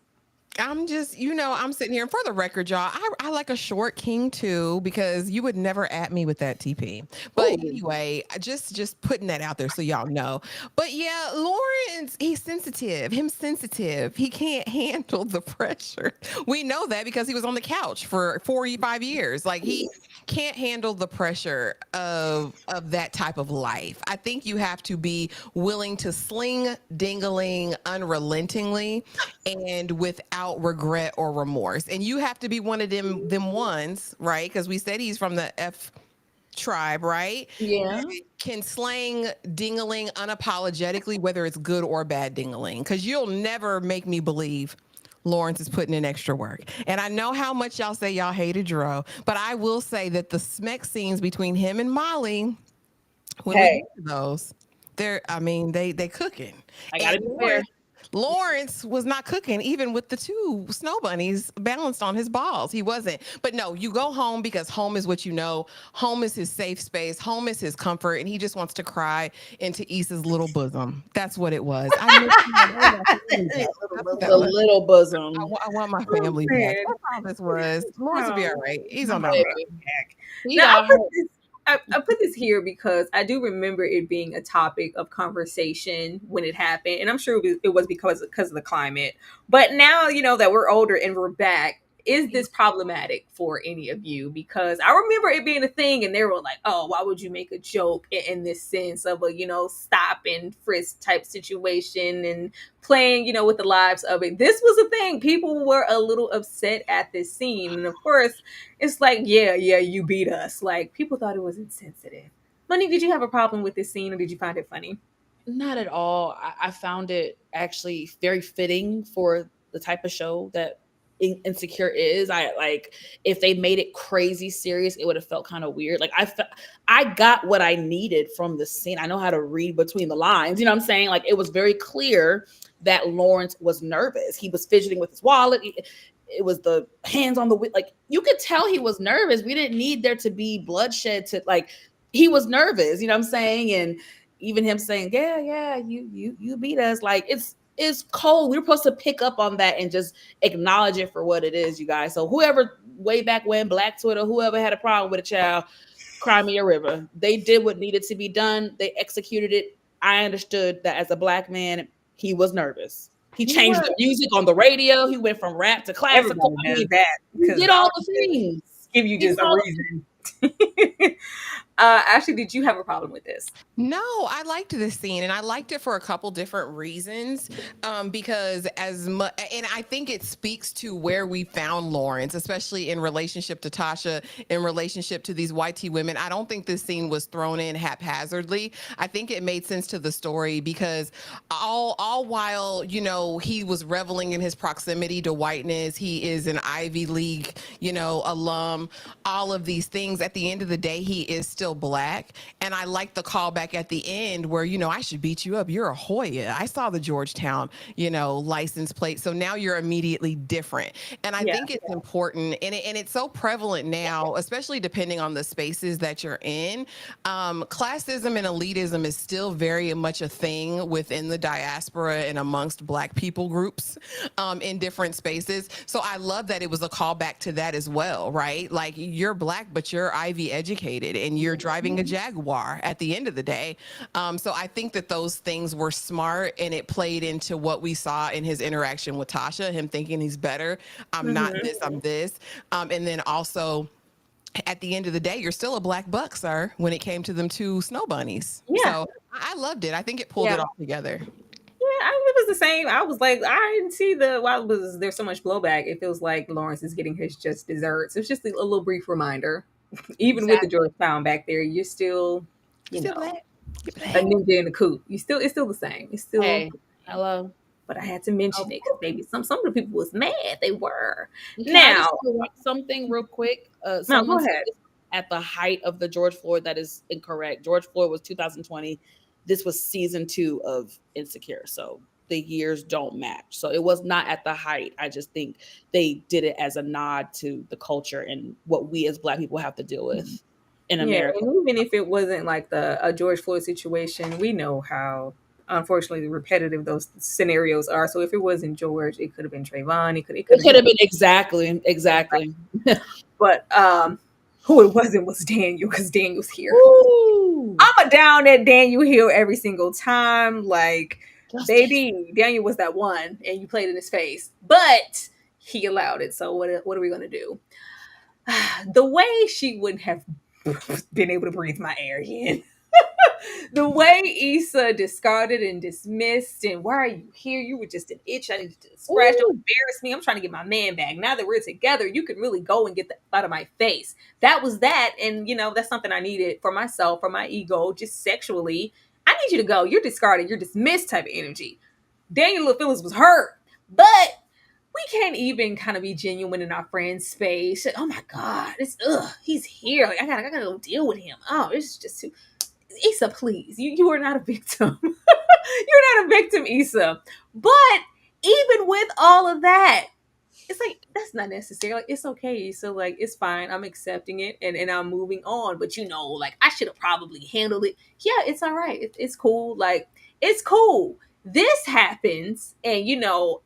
I'm just, I'm sitting here, and for the record, y'all, I like a short king too, because you would never at me with that TP. But anyway, just putting that out there so y'all know. But yeah, Lawrence, he's sensitive. He can't handle the pressure. We know that because he was on the couch for 45 years. Like, he can't handle the pressure of that type of life. I think you have to be willing to sling dingling unrelentingly and without regret or remorse. And you have to be one of them ones, right? Because we said he's from the F tribe, right? Yeah. Can slang dingling unapologetically, whether it's good or bad dingling. Because you'll never make me believe Lawrence is putting in extra work. And I know how much y'all say y'all hated Dro, but I will say that the smeck scenes between him and Molly, when we get to those, they cooking. I gotta be fair. Lawrence was not cooking, even with the two snow bunnies balanced on his balls. He wasn't. But no, you go home because home is what you know. Home is his safe space. Home is his comfort. And he just wants to cry into Issa's little bosom. That's what it was. I miss him. I want my family back. That's what that The was. little bosom. I want my family back. man. That's all this was. Lawrence will be all right. He's on the Oh, right. heck. He Now, got hurt. I put this here because I do remember it being a topic of conversation when it happened, and I'm sure it was because of the climate. But now, that we're older and we're back, is this problematic for any of you? Because I remember it being a thing, and they were like, "Oh, why would you make a joke in this sense of a stop and frisk type situation and playing with the lives of it?" This was a thing. People were a little upset at this scene, and of course, it's like, yeah, you beat us. Like, people thought it was insensitive. Monique, did you have a problem with this scene, or did you find it funny? Not at all. I found it actually very fitting for the type of show that Insecure is. I like, if they made it crazy serious, it would have felt kind of weird. Like I got what I needed from the scene. I know how to read between the lines. You know what I'm saying? Like, it was very clear that Lawrence was nervous. He was fidgeting with his wallet. It was the hands on the like, you could tell he was nervous. We didn't need there to be bloodshed to, like, he was nervous. You know what I'm saying? And even him saying, yeah, you beat us. Like, it's cold. We were supposed to pick up on that and just acknowledge it for what it is, you guys. So whoever, way back when, Black Twitter, whoever had a problem with a child, cry me a river. They did what needed to be done. They executed it. I understood that as a Black man, he was nervous. He changed the music on the radio. He went from rap to classical. Everybody does that. He did all the things. Give you just a reason. Ashley, did you have a problem with this? No, I liked this scene, and I liked it for a couple different reasons. Because as much, and I think it speaks to where we found Lawrence, especially in relationship to Tasha, in relationship to these YT women. I don't think this scene was thrown in haphazardly. I think it made sense to the story because all while he was reveling in his proximity to whiteness, he is an Ivy League alum. All of these things. At the end of the day, he is still Black, and I like the callback at the end where I should beat you up. You're a Hoya. I saw the Georgetown license plate, so now you're immediately different. And I think it's important, and it's so prevalent now, especially depending on the spaces that you're in. Classism and elitism is still very much a thing within the diaspora and amongst Black people groups in different spaces. So I love that it was a callback to that as well, right? Like, you're Black, but you're Ivy educated, and you're driving a Jaguar at the end of the day. So I think that those things were smart, and it played into what we saw in his interaction with Tasha, him thinking he's better. I'm not this, I'm this. And then also, at the end of the day, you're still a Black buck, sir, when it came to them two snow bunnies. Yeah. So I loved it. I think it pulled it all together. Yeah, it was the same. I was like, I didn't see why was there so much blowback. It feels like Lawrence is getting his just desserts. It's just a little brief reminder. Even with the Georgetown back there, you're still, a ninja in the coop. It's still the same. It's still. Hey, hello. But I had to mention it because maybe some of the people was mad. They were. Can I Now, just correct something real quick. no, go Someone said ahead. at the height of the George Floyd, that is incorrect. George Floyd was 2020. This was season 2 of Insecure. So the years don't match. So it was not at the height. I just think they did it as a nod to the culture and what we as Black people have to deal with in America. And even if it wasn't like a George Floyd situation, we know how, unfortunately, repetitive those scenarios are. So if it wasn't George, it could have been Trayvon. It could have been exactly. But who it wasn't was Daniel, because Daniel's here. Ooh. I'm a down at Daniel Hill every single time. Like, baby, Daniel was that one, and you played in his face, but he allowed it. So what are we gonna do? The way she wouldn't have been able to breathe my air in. The way Issa discarded and dismissed, and why are you here? You were just an itch. I needed to scratch. Don't embarrass me. I'm trying to get my man back. Now that we're together, you can really go and get that out of my face. That was that. And, that's something I needed for myself, for my ego, just sexually. I need you to go. You're discarded. You're dismissed type of energy. Daniel Phillips was hurt, but we can't even kind of be genuine in our friend's space. Oh my God, he's here. Like, I gotta go deal with him. Oh, it's just too. Issa, please, you are not a victim. You're not a victim, Issa. But even with all of that, it's like that's not necessary. Like it's okay. So like it's fine. I'm accepting it and I'm moving on. But like I should have probably handled it. Yeah, it's all right. It's cool. Like it's cool. This happens, and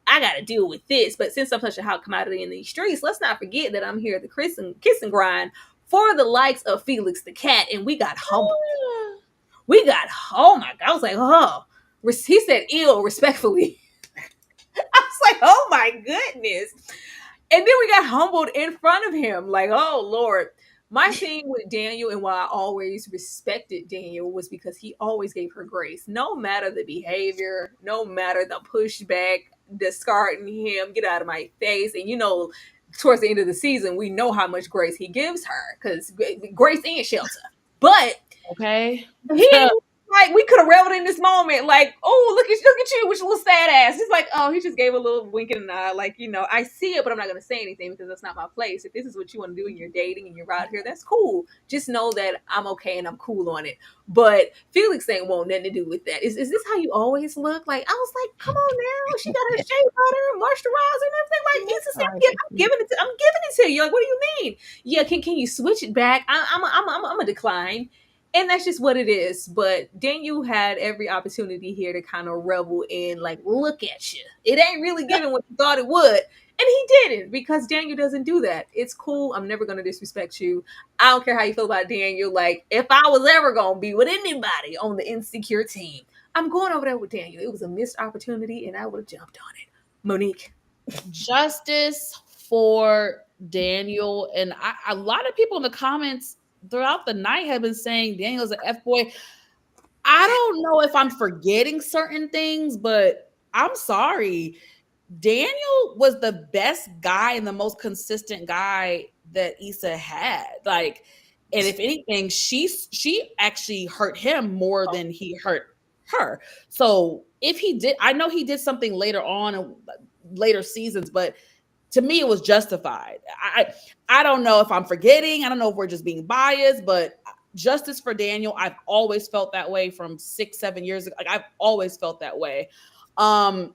I got to deal with this. But since I'm such a hot commodity in these streets, let's not forget that I'm here at the kiss and grind for the likes of Felix the cat, and we got humbled. We got, oh my God, I was like, oh, he said ill respectfully. I was like, oh my goodness. And then we got humbled in front of him. Like, oh Lord. My thing with Daniel and why I always respected Daniel was because he always gave her grace. No matter the behavior, no matter the pushback, discarding him, get out of my face. And towards the end of the season, we know how much grace he gives her because grace and shelter. But okay, he like we could have reveled in this moment, like, oh, look at you with your little sad ass. He's like, oh, he just gave a little wink and an eye, like, I see it, but I'm not gonna say anything because that's not my place. If this is what you want to do and you're dating and you're out here, that's cool. Just know that I'm okay and I'm cool on it. But Felix ain't want nothing to do with that. Is this how you always look? Like, I was like, come on now, she got her shea butter and moisturizer and everything. Like, it's the same. I'm giving it to you. Like, what do you mean? Yeah, can you switch it back? I'm a decline. And that's just what it is. But Daniel had every opportunity here to kind of revel in, like, look at you. It ain't really giving what you thought it would. And he didn't, because Daniel doesn't do that. It's cool. I'm never going to disrespect you. I don't care how you feel about Daniel. Like, if I was ever going to be with anybody on the Insecure team, I'm going over there with Daniel. It was a missed opportunity, and I would have jumped on it. Monique. Justice for Daniel. And a lot of people in the comments throughout the night have been saying Daniel's an F-boy. I don't know if I'm forgetting certain things, but I'm sorry. Daniel was the best guy and the most consistent guy that Issa had. Like, and if anything, she actually hurt him more than he hurt her. So if he did, I know he did something later on in later seasons, but to me, it was justified. I don't know if I'm forgetting. I don't know if we're just being biased, but justice for Daniel. I've always felt that way from 6-7 years ago. Like, I've always felt that way. I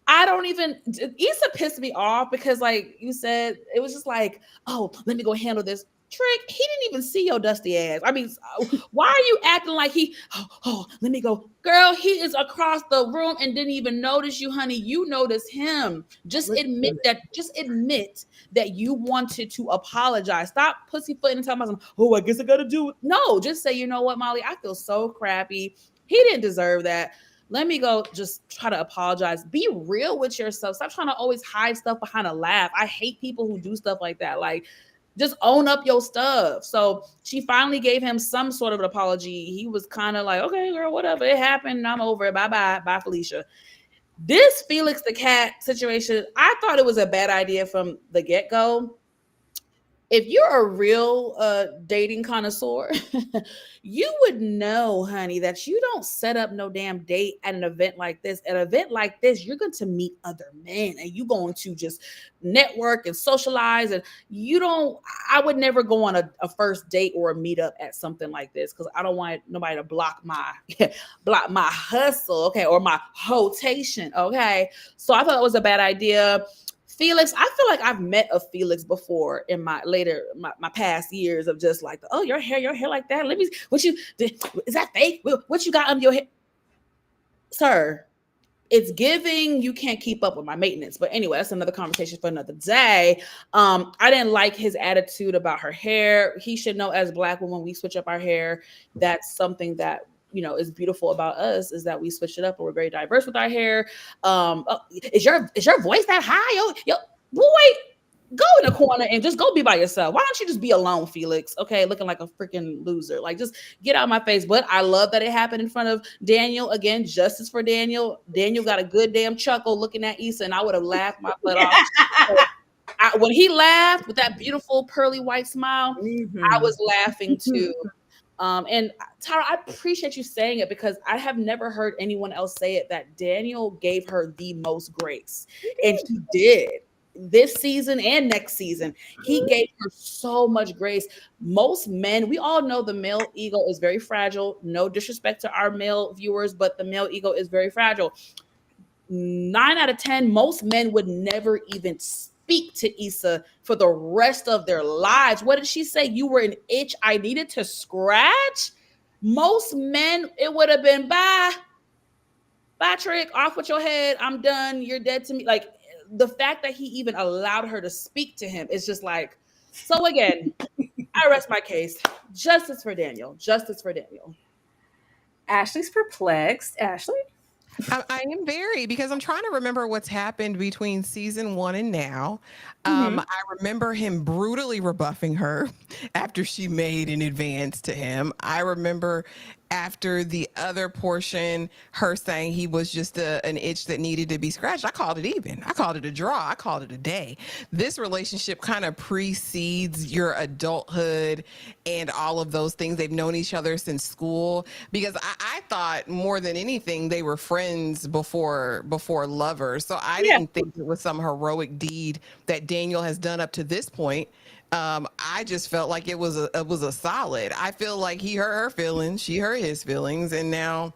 don't even, Issa pissed me off because, like you said, it was just like, oh, let me go handle this. Trick, he didn't even see your dusty ass. I mean, why are you acting like let me go. Girl, he is across the room and didn't even notice you, honey. You noticed him. Just admit that you wanted to apologize. Stop pussyfooting and telling myself, oh, I guess I gotta do it. No, just say, you know what, Molly, I feel so crappy. He didn't deserve that. Let me go just try to apologize. Be real with yourself. Stop trying to always hide stuff behind a laugh. I hate people who do stuff like that. Like, just own up your stuff. So she finally gave him some sort of an apology. He was kind of like, okay, girl, whatever. It happened. I'm over it. Bye-bye. Bye, Felicia. This Felix the cat situation, I thought it was a bad idea from the get-go. If you're a real dating connoisseur, you would know, honey, that you don't set up no damn date at an event like this. At an event like this, you're going to meet other men and you're going to just network and socialize. And I would never go on a first date or a meetup at something like this because I don't want nobody to block my hustle, okay, or my rotation, okay? So I thought it was a bad idea. Felix, I feel like I've met a Felix before in my past years of just like, oh, your hair like that. Let me, is that fake? What you got under your hair? Sir, it's giving, you can't keep up with my maintenance. But anyway, that's another conversation for another day. I didn't like his attitude about her hair. He should know, as Black women, we switch up our hair. That's something that is beautiful about us, is that we switch it up and we're very diverse with our hair. Is your voice that high? Yo, boy, go in the corner and just go be by yourself. Why don't you just be alone, Felix? Okay, looking like a freaking loser. Like, just get out of my face. But I love that it happened in front of Daniel. Again, justice for Daniel. Daniel got a good damn chuckle looking at Issa, and I would have laughed my butt off. When he laughed with that beautiful pearly white smile, I was laughing too. And Tara, I appreciate you saying it because I have never heard anyone else say it, that Daniel gave her the most grace. And he did. this season and next season. He gave her so much grace. Most men, we all know the male ego is very fragile. No disrespect to our male viewers, but the male ego is very fragile. 9 out of 10, most men would never even speak to Issa for the rest of their lives. What did she say? You were an itch I needed to scratch? Most men, it would have been bye, Trick, off with your head. I'm done. You're dead to me. Like, the fact that he even allowed her to speak to him is just like, so again, I rest my case. Justice for Daniel. Justice for Daniel. Ashley's perplexed. Ashley? I am very, because I'm trying to remember what's happened between season 1 and now. I remember him brutally rebuffing her after she made an advance to him. I remember after the other portion, her saying he was just an itch that needed to be scratched. I called it even. I called it a draw. I called it a day. This relationship kind of precedes your adulthood and all of those things. They've known each other since school, because I thought more than anything they were friends before lovers. So I didn't think it was some heroic deed that Daniel has done up to this point. I just felt like it was a solid. I feel like he hurt her feelings, she hurt his feelings, and now,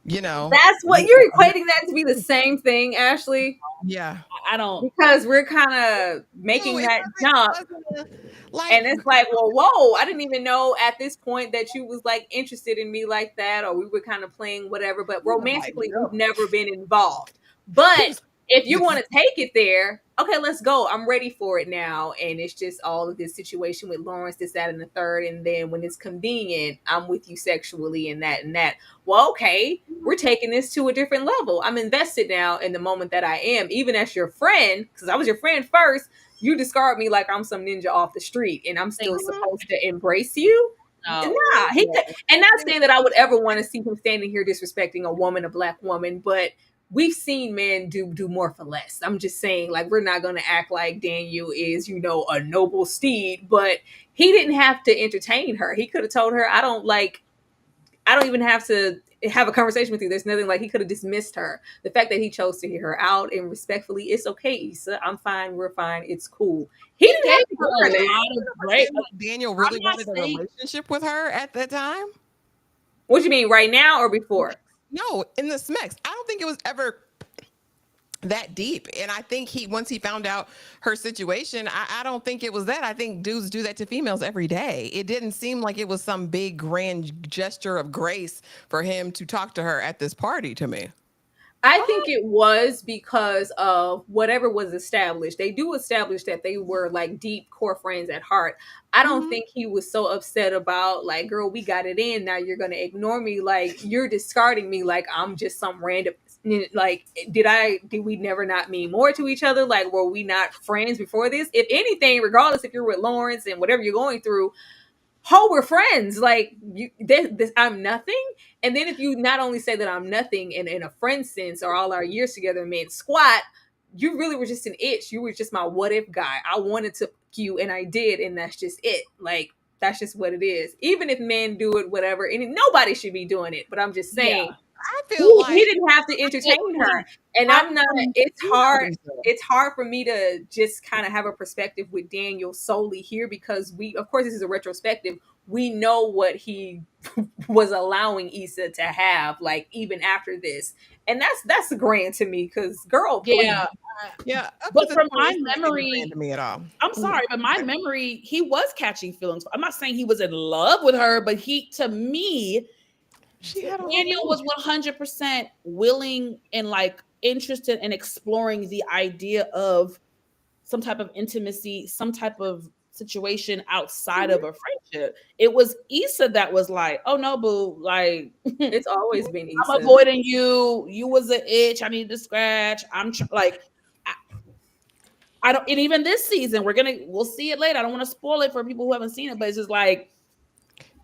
that's what you're equating that to be the same thing, Ashley. Yeah, I don't, because we're kind of making that jump, and it's like, well, whoa! I didn't even know at this point that you was like interested in me like that, or we were kind of playing whatever. But romantically, we've never been involved. But if you want to take it there, okay, let's go. I'm ready for it now. And it's just all of this situation with Lawrence, this, that, and the third. And then when it's convenient, I'm with you sexually and that and that. Well, okay, we're taking this to a different level. I'm invested now in the moment that I am, even as your friend, because I was your friend first. You discard me like I'm some ninja off the street, and I'm still supposed to embrace you. Nah, and not saying that I would ever want to see him standing here disrespecting a woman, a black woman, but we've seen men do more for less. I'm just saying, like, we're not going to act like Daniel is, a noble steed, but he didn't have to entertain her. He could have told her, I don't even have to have a conversation with you. There's nothing, like, he could have dismissed her. The fact that he chose to hear her out and respectfully, it's okay, Issa. I'm fine. We're fine. It's cool. He didn't have to a lot of great. Daniel really wanted a relationship with her at that time. What do you mean, right now or before? No, in the Smex. I don't think it was ever that deep. And I think once he found out her situation, I don't think it was that. I think dudes do that to females every day. It didn't seem like it was some big grand gesture of grace for him to talk to her at this party to me. I think it was because of whatever was established. They do establish that they were like deep core friends at heart. I don't think he was so upset about, like, girl, we got it in. Now you're going to ignore me. Like, you're discarding me like I'm just some random, like, did we never not mean more to each other? Like, were we not friends before this? If anything, regardless if you're with Lawrence and whatever you're going through, we're friends. Like, I'm nothing. And then if you not only say that I'm nothing in a friend sense, or all our years together meant squat, you really were just an itch. You were just my what if guy. I wanted to fuck you and I did, and that's just it. Like, that's just what it is. Even if men do it, whatever, and nobody should be doing it. But I'm just saying, I feel like he didn't have to entertain her. And I'm not, it's hard for me to just kind of have a perspective with Daniel solely here, because of course this is a retrospective. We know what he was allowing Issa to have, like, even after this. And that's grand to me, because girl, yeah. But from my memory, to me at all. I'm sorry, but my memory, he was catching feelings. I'm not saying he was in love with her, but to me, Daniel was 100% willing and like interested in exploring the idea of some type of intimacy, some type of situation outside of a friendship. It was Issa that was like, oh no, boo, like, it's always been Issa. I'm avoiding you. You was an itch I needed to scratch. I don't, and even this season, we'll see it later. I don't want to spoil it for people who haven't seen it, but it's just like,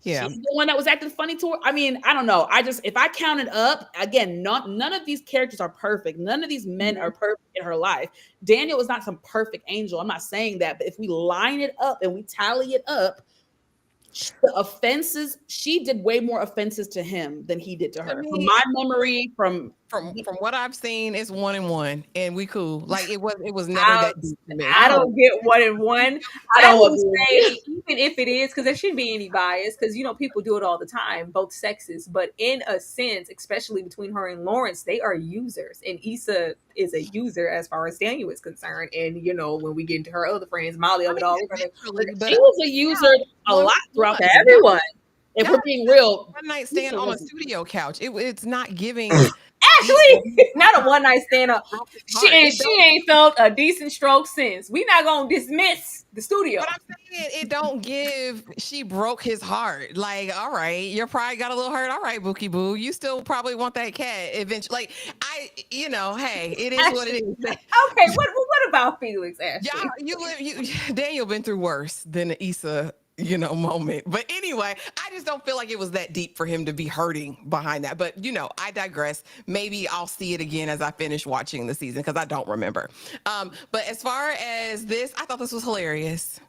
she's the one that was acting funny to her. I mean, I don't know. If I counted up, again, none of these characters are perfect. None of these men are perfect in her life. Daniel is not some perfect angel. I'm not saying that. But if we line it up and we tally it up, the offenses, she did way more offenses to him than he did to her. From my memory, from from what I've seen, it's 1 and 1, and we cool. Like it was never I, that deep to me. I don't get 1 and 1. I I don't will agree. say, even if it is, because there shouldn't be any bias, because people do it all the time, both sexes. But in a sense, especially between her and Lawrence, they are users, and Issa is a user as far as Daniel is concerned. And when we get into her other friends, Molly of it all, we're gonna She was a user a lot throughout to this everyone. If we're being real, one night stand on a studio couch. It's not giving. Actually, not a one night stand up. She It ain't felt a decent stroke since. We not gonna dismiss the studio. But I'm saying it don't give. She broke his heart. Like, all right, your pride got a little hurt. All right, Bookie Boo, you still probably want that cat eventually. Like, hey, it is what it is. Okay, what about Felix? Ashley, Daniel been through worse than the Issa moment. But anyway, I just don't feel like it was that deep for him to be hurting behind that. But I digress. Maybe I'll see it again as I finish watching the season because I don't remember. But as far as this, I thought this was hilarious.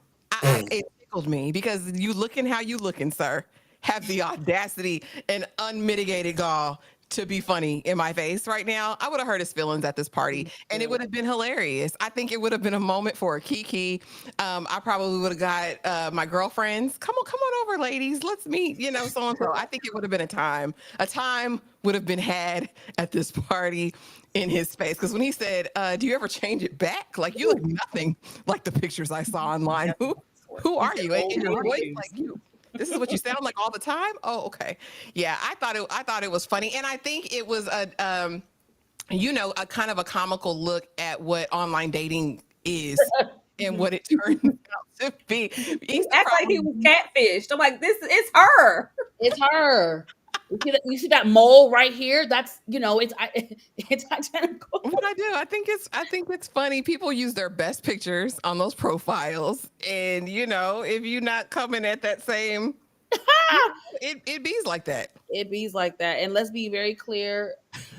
It tickled me because you looking how you looking, sir, have the audacity and unmitigated gall to be funny in my face right now. I would have hurt his feelings at this party, and it would have been hilarious. I think it would have been a moment for a Kiki. I probably would have got my girlfriends. Come on over, ladies. Let's meet. So and so. I think it would have been a time. A time would have been had at this party in his face. Because when he said, "Do you ever change it back? Like you look nothing like the pictures I saw online. Who are you? And your voice like you." This is what you sound like all the time. Oh, okay. Yeah, I thought it was funny, and I think it was a kind of a comical look at what online dating is and what it turns out to be. He acts like he was catfished. I'm like, it's her. It's her. You see that mole right here? That's it's identical. What I do, I think it's funny. People use their best pictures on those profiles, and if you're not coming at that same, it bees like that. It bees like that. And let's be very clear: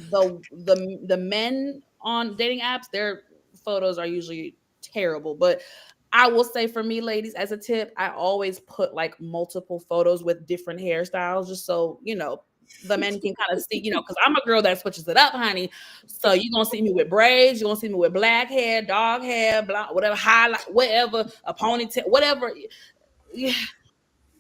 the men on dating apps, their photos are usually terrible, but I will say for me, ladies, as a tip, I always put like multiple photos with different hairstyles just so, the men can kind of see, because I'm a girl that switches it up, honey. So you're going to see me with braids. You're going to see me with black hair, dog hair, whatever, highlight, whatever, a ponytail, whatever. Yeah.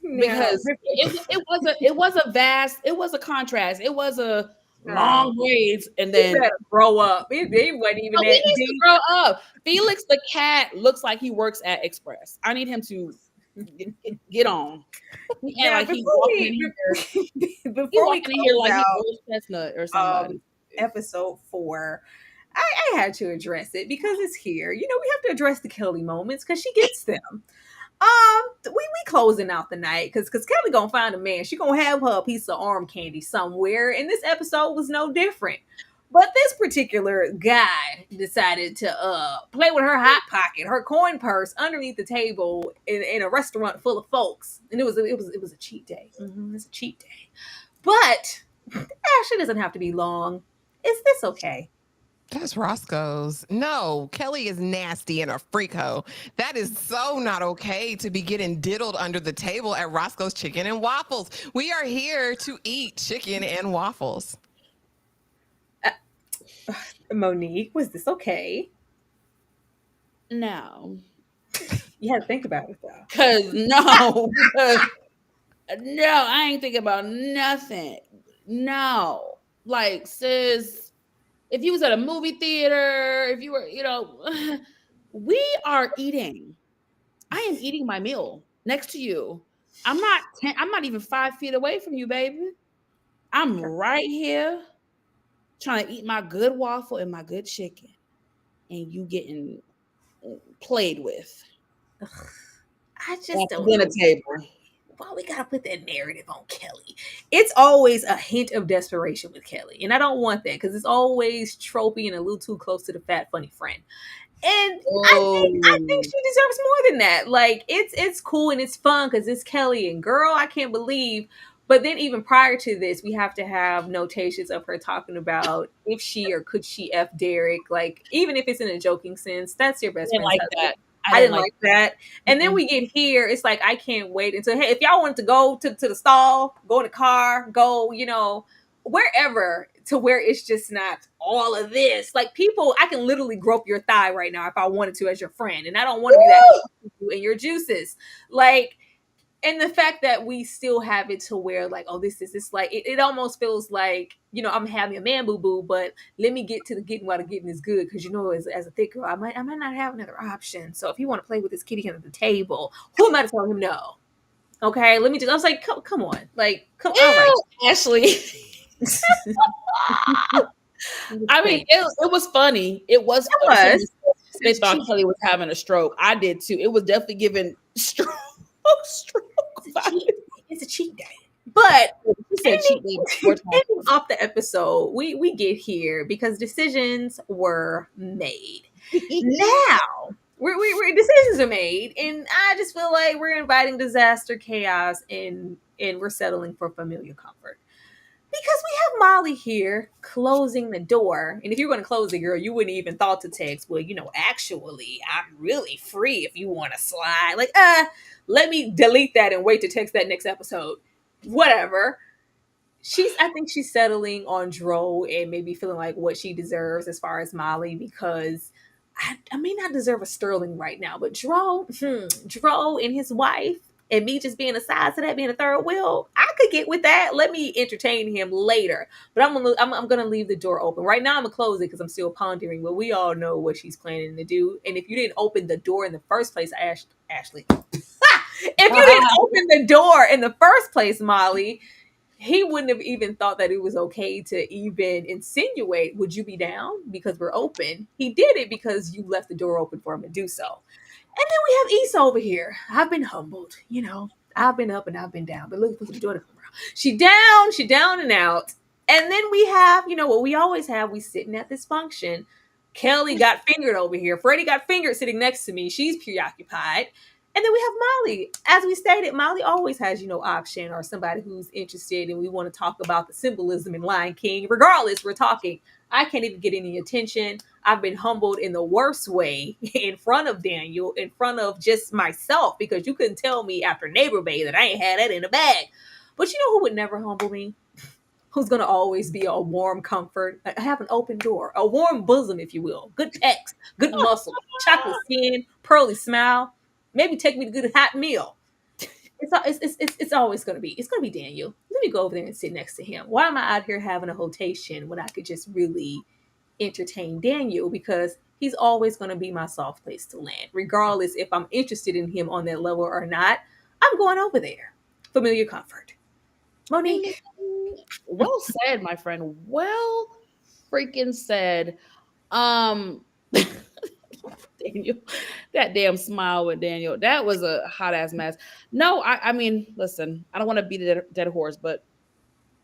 Because it was a contrast. It was a long braids, and then grow up. He wasn't even that deep. To grow up. Felix the cat looks like he works at Express. I need him to get on. Yeah, he's walking in here. Before we come here like he's Chestnut or somebody. Episode 4. I had to address it because it's here. We have to address the Kelly moments because she gets them. We closing out the night because Kelly gonna find a man. She gonna have her piece of arm candy somewhere, and this episode was no different. But this particular guy decided to play with her hot pocket, her coin purse underneath the table in a restaurant full of folks, and it was a cheat day. It's a cheat day, but Ashley doesn't have to be long. Is this okay? That's Roscoe's. No, Kelly is nasty and a freak hoe. That is so not okay to be getting diddled under the table at Roscoe's Chicken and Waffles. We are here to eat chicken and waffles. Monique, was this okay? No. You had to think about it though. No, I ain't thinking about nothing. No. Like, sis, if you was at a movie theater, if you were, we are eating. I am eating my meal next to you. I'm not even 5 feet away from you, baby. I'm right here trying to eat my good waffle and my good chicken, and you getting played with. I just don't know. Table. Why we gotta put that narrative on Kelly? It's always a hint of desperation with Kelly, and I don't want that because it's always tropey and a little too close to the fat funny friend. And I think she deserves more than that. Like it's cool and it's fun because it's Kelly, and girl, I can't believe. But then even prior to this, we have to have notations of her talking about if she or could she F Derek. Like even if it's in a joking sense, that's your best friend. Like that. I didn't like that. And then we get here. It's like, I can't wait until, hey, if y'all want to go to the stall, go in the car, go, wherever, to where it's just not all of this. Like people, I can literally grope your thigh right now if I wanted to as your friend, and I don't want to be that close to you and your juices. Like, and the fact that we still have it to where like, oh, this is this, like it almost feels like, you know, I'm having a man boo boo, but let me get to the getting while the getting is good, because you know, as a thick girl, I might not have another option. So if you want to play with this kitty under the table, who am I to tell him no? Okay, let me just. I was like, come on, like, come. All right, Ashley. I mean, it was funny. It was. They thought Kelly was having a stroke. I did too. It was definitely giving stroke. It's a cheat day. But ending off the episode, we get here because decisions were made. Now we're decisions are made, and I just feel like we're inviting disaster, chaos, and we're settling for familiar comfort. Because we have Molly here closing the door. And if you're going to close it, girl, you wouldn't even thought to text, well, you know, actually, I'm really free if you want to slide. Like, let me delete that and wait to text that next episode. Whatever. I think she's settling on Dro and maybe feeling like what she deserves as far as Molly, because I may not deserve a Sterling right now, but Dro and his wife, and me just being a side to that, being a third wheel, I could get with that. Let me entertain him later. But I'm gonna leave the door open. Right now I'm gonna close it because I'm still pondering, but we all know what she's planning to do. And if you didn't open the door in the first place, Ashley, if you didn't open the door in the first place, Molly, he wouldn't have even thought that it was okay to even insinuate, would you be down? Because we're open. He did it because you left the door open for him to do so. And then we have Issa over here. I've been humbled, you know. I've been up and I've been down. But look at the door to come around. She down and out. And then we have, you know what we always have. We sitting at this function. Kelly got fingered over here. Freddie got fingered sitting next to me. She's preoccupied. And then we have Molly. As we stated, Molly always has, you know, option or somebody who's interested, and we want to talk about the symbolism in Lion King. Regardless, we're talking. I can't even get any attention. I've been humbled in the worst way in front of Daniel, in front of just myself, because you couldn't tell me after Neighbor Bay that I ain't had that in a bag. But you know who would never humble me? Who's going to always be a warm comfort? I have an open door, a warm bosom, if you will. Good pecs, good muscle, chocolate skin, pearly smile. Maybe take me to a good hot meal. It's always going to be. It's going to be Daniel. Let me go over there and sit next to him. Why am I out here having a hotation when I could just really entertain Daniel? Because he's always going to be my soft place to land. Regardless if I'm interested in him on that level or not, I'm going over there. Familiar comfort. Monique. Well said, my friend. Well freaking said. Daniel, that damn smile with Daniel, that was a hot ass mess. No, I mean, listen, I don't want to beat a dead horse, but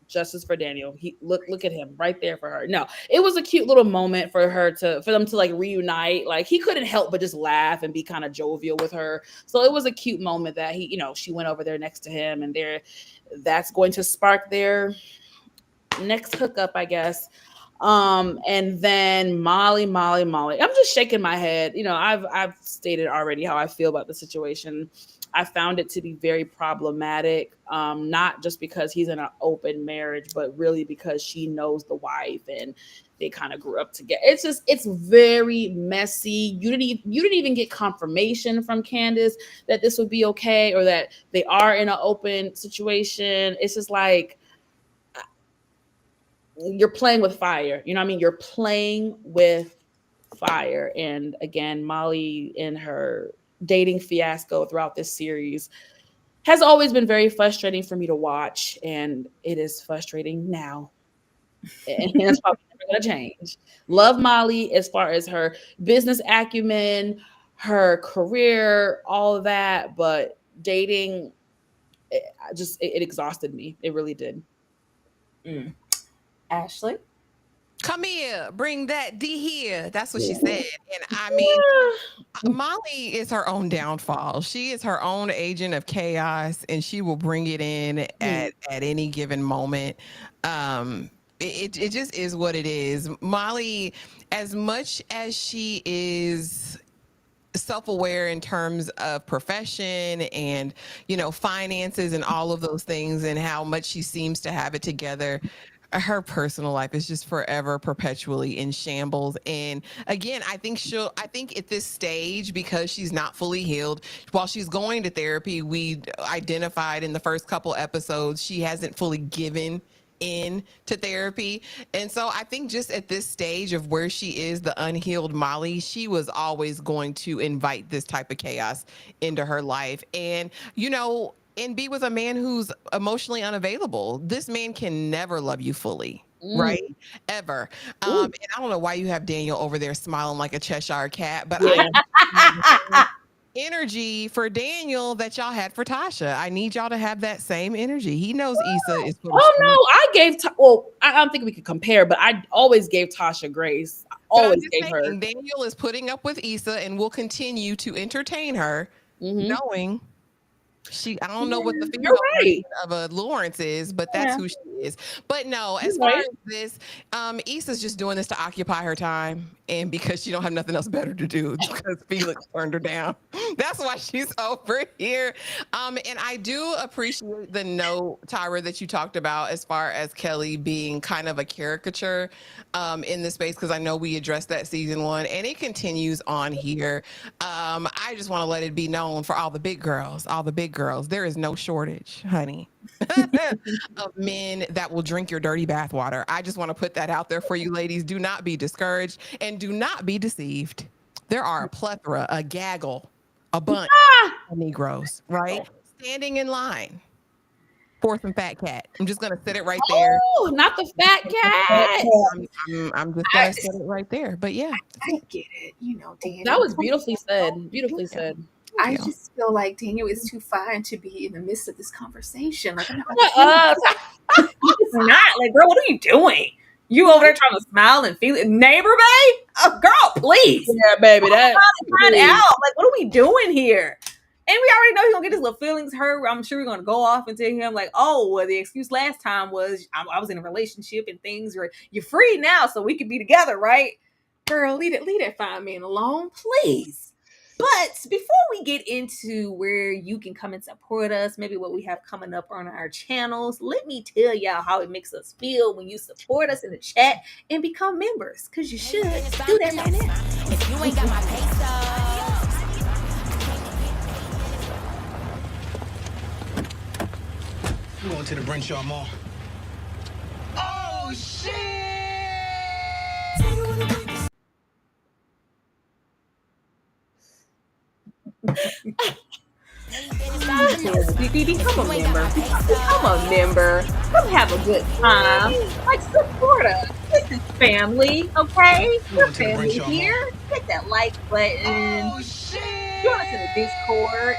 justice for Daniel. He look at him right there for her. No, it was a cute little moment for them to like reunite. Like he couldn't help but just laugh and be kind of jovial with her. So it was a cute moment that he, you know, she went over there next to him, and that's going to spark their next hookup, I guess. And then Molly. I'm just shaking my head. You know, I've stated already how I feel about the situation. I found it to be very problematic, not just because he's in an open marriage, but really because she knows the wife and they kind of grew up together. It's very messy. You didn't even get confirmation from Candace that this would be okay or that they are in an open situation. It's just like, you're playing with fire. You know what I mean? You're playing with fire. And again, Molly in her dating fiasco throughout this series has always been very frustrating for me to watch. And it is frustrating now. And that's probably never going to change. Love Molly as far as her business acumen, her career, all of that. But dating, it exhausted me. It really did. Ashley? Come here, bring that D here. That's what she said. And I mean, Molly is her own downfall. She is her own agent of chaos, and she will bring it in at any given moment. It just is what it is. Molly, as much as she is self-aware in terms of profession and, you know, finances and all of those things and how much she seems to have it together, her personal life is just forever perpetually in shambles. And again, I think at this stage, because she's not fully healed, while she's going to therapy, we identified in the first couple episodes she hasn't fully given in to therapy. And so I think just at this stage of where she is, the unhealed Molly, she was always going to invite this type of chaos into her life. And and be with a man who's emotionally unavailable. This man can never love you fully, right? Ever. And I don't know why you have Daniel over there smiling like a Cheshire cat, but Yeah. I energy for Daniel that y'all had for Tasha. I need y'all to have that same energy. He knows Issa is full of Oh shit. no, I gave. I don't think we could compare, but I always gave Tasha grace. I But I'm always just gave her. saying, Daniel is putting up with Issa and will continue to entertain her, Mhm. knowing I don't know what the You're female right. version of a Lawrence is, but that's who she is. But no, as You're far right. as this, Issa's just doing this to occupy her time, and because she don't have nothing else better to do because Felix turned her down. That's why she's over here. And I do appreciate the note, Tyra, that you talked about as far as Kelly being kind of a caricature in this space, because I know we addressed that season 1, and it continues on here. I just want to let it be known for all the big girls, there is no shortage, honey, of men that will drink your dirty bathwater. I just want to put that out there for you ladies. Do not be discouraged and do not be deceived. There are a plethora, a gaggle, a bunch of Negroes, right? Standing in line for some fat cat. I'm just going to set it right there. Oh, not the fat cat. I'm just going to set it right there. But yeah, I get it. Daniel. That was beautifully said. Beautifully said. I just feel like Daniel is too fine to be in the midst of this conversation. Like, I'm not it's not. Like, girl, what are you doing? You over there trying to smile and feel it. Neighbor, babe? Oh, girl, please. Yeah, baby. That Find out. Like, what are we doing here? And we already know he's gonna get his little feelings hurt. I'm sure we're gonna go off and tell him, like, oh, well, the excuse last time was I was in a relationship and things were, you're free now, so we can be together, right? Girl, leave that fine man alone, please. But before we get into where you can come and support us, maybe what we have coming up on our channels, let me tell y'all how it makes us feel when you support us in the chat and become members, because you should do that right now. If you ain't got my pesos. I'm going to the Brenshaw Mall. Oh, shit! Become a member. Become a member. Come have a good time. Like, support us. This is family, okay? We're family here. Hit that like button. Oh, shit! Join us in the Discord.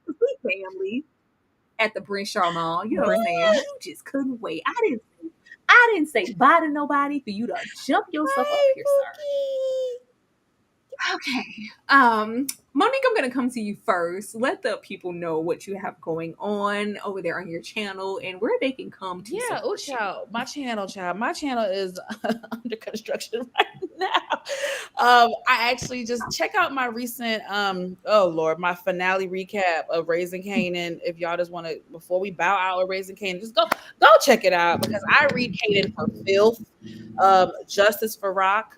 We family at the Brenshaw Mall. You know what I'm saying? You just couldn't wait. I didn't say bye to nobody for you to jump yourself up here, sir. Okay. Monique, I'm gonna come to you first. Let the people know what you have going on over there on your channel and where they can come to. Yeah, oh child. My channel is under construction right now. I actually just check out my recent my finale recap of Raising Kanan. If y'all just want to, before we bow out of Raising Kanan, just go check it out, because I read Kanan for filth. Justice for Rock.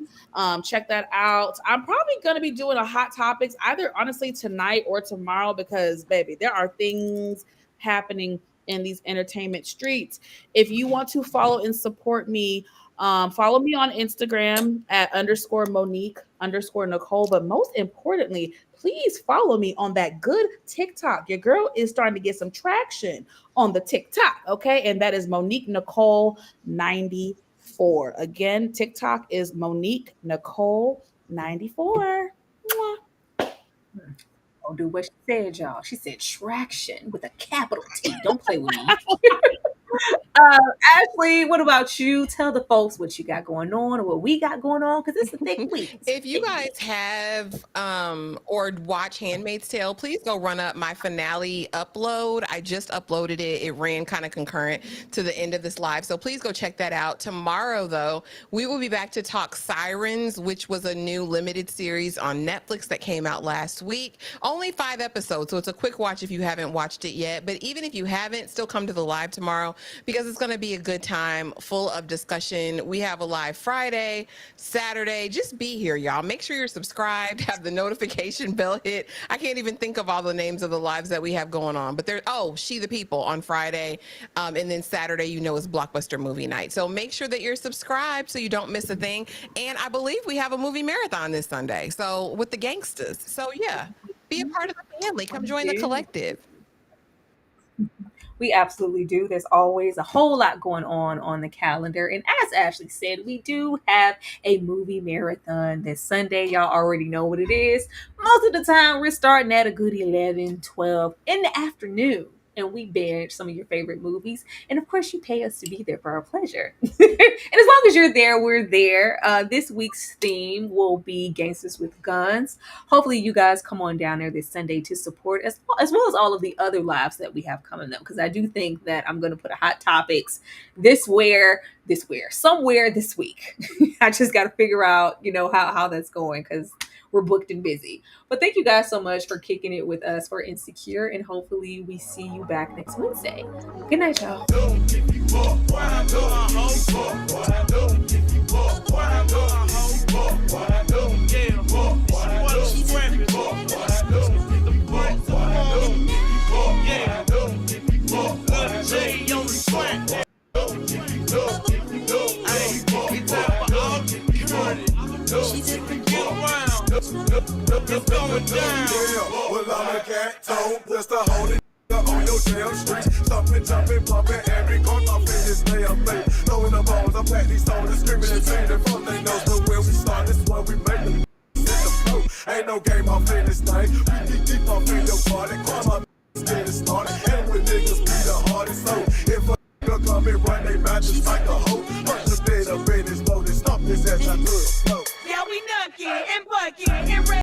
Check that out. I'm probably going to be doing a hot topics either honestly tonight or tomorrow, because baby, there are things happening in these entertainment streets. If you want to follow and support me, follow me on Instagram at _Monique_Nicole. But most importantly, please follow me on that good TikTok. Your girl is starting to get some traction on the TikTok. Okay. And that is Monique Nicole 94. Again, TikTok is Monique Nicole 94. Mwah. Don't do what she said, y'all. She said traction with a capital T. Don't play with me. Ashley, what about you? Tell the folks what you got going on or what we got going on because it's a thick week. If you guys have or watch Handmaid's Tale, please go run up my finale upload. I just uploaded it. It ran kind of concurrent to the end of this live. So please go check that out. Tomorrow, though, we will be back to talk Sirens, which was a new limited series on Netflix that came out last week. Only 5 episodes, so it's a quick watch if you haven't watched it yet. But even if you haven't, still come to the live tomorrow because it's going to be a good time full of discussion. We have a live Friday, Saturday. Just be here, y'all. Make sure you're subscribed, have the notification bell hit. I can't even think of all the names of the lives that we have going on, but She the People on Friday. And then Saturday, is Blockbuster movie night. So make sure that you're subscribed so you don't miss a thing. And I believe we have a movie marathon this Sunday. So with the gangsters. So yeah, be a part of the family. Come join the collective. We absolutely do. There's always a whole lot going on the calendar. And as Ashley said, we do have a movie marathon this Sunday. Y'all already know what it is. Most of the time, we're starting at a good 11, 12 in the afternoon. And we binge some of your favorite movies. And of course, you pay us to be there for our pleasure. And as long as you're there, we're there. This week's theme will be Gangsters with Guns. Hopefully, you guys come on down there this Sunday to support as well as all of the other lives that we have coming up. Because I do think that I'm going to put a Hot Topics somewhere this week. I just got to figure out, how that's going because we're booked and busy. But thank you guys so much for kicking it with us for Insecure, and hopefully we see you back next Wednesday. Good night, y'all. It's going down. Well, I'm a cat toe, just a holy on your damn street. Stomping, jumping, pumping, every corner off in this damn thing. Throwing the balls, I'm patting these soldiers, screaming and singing from their nose.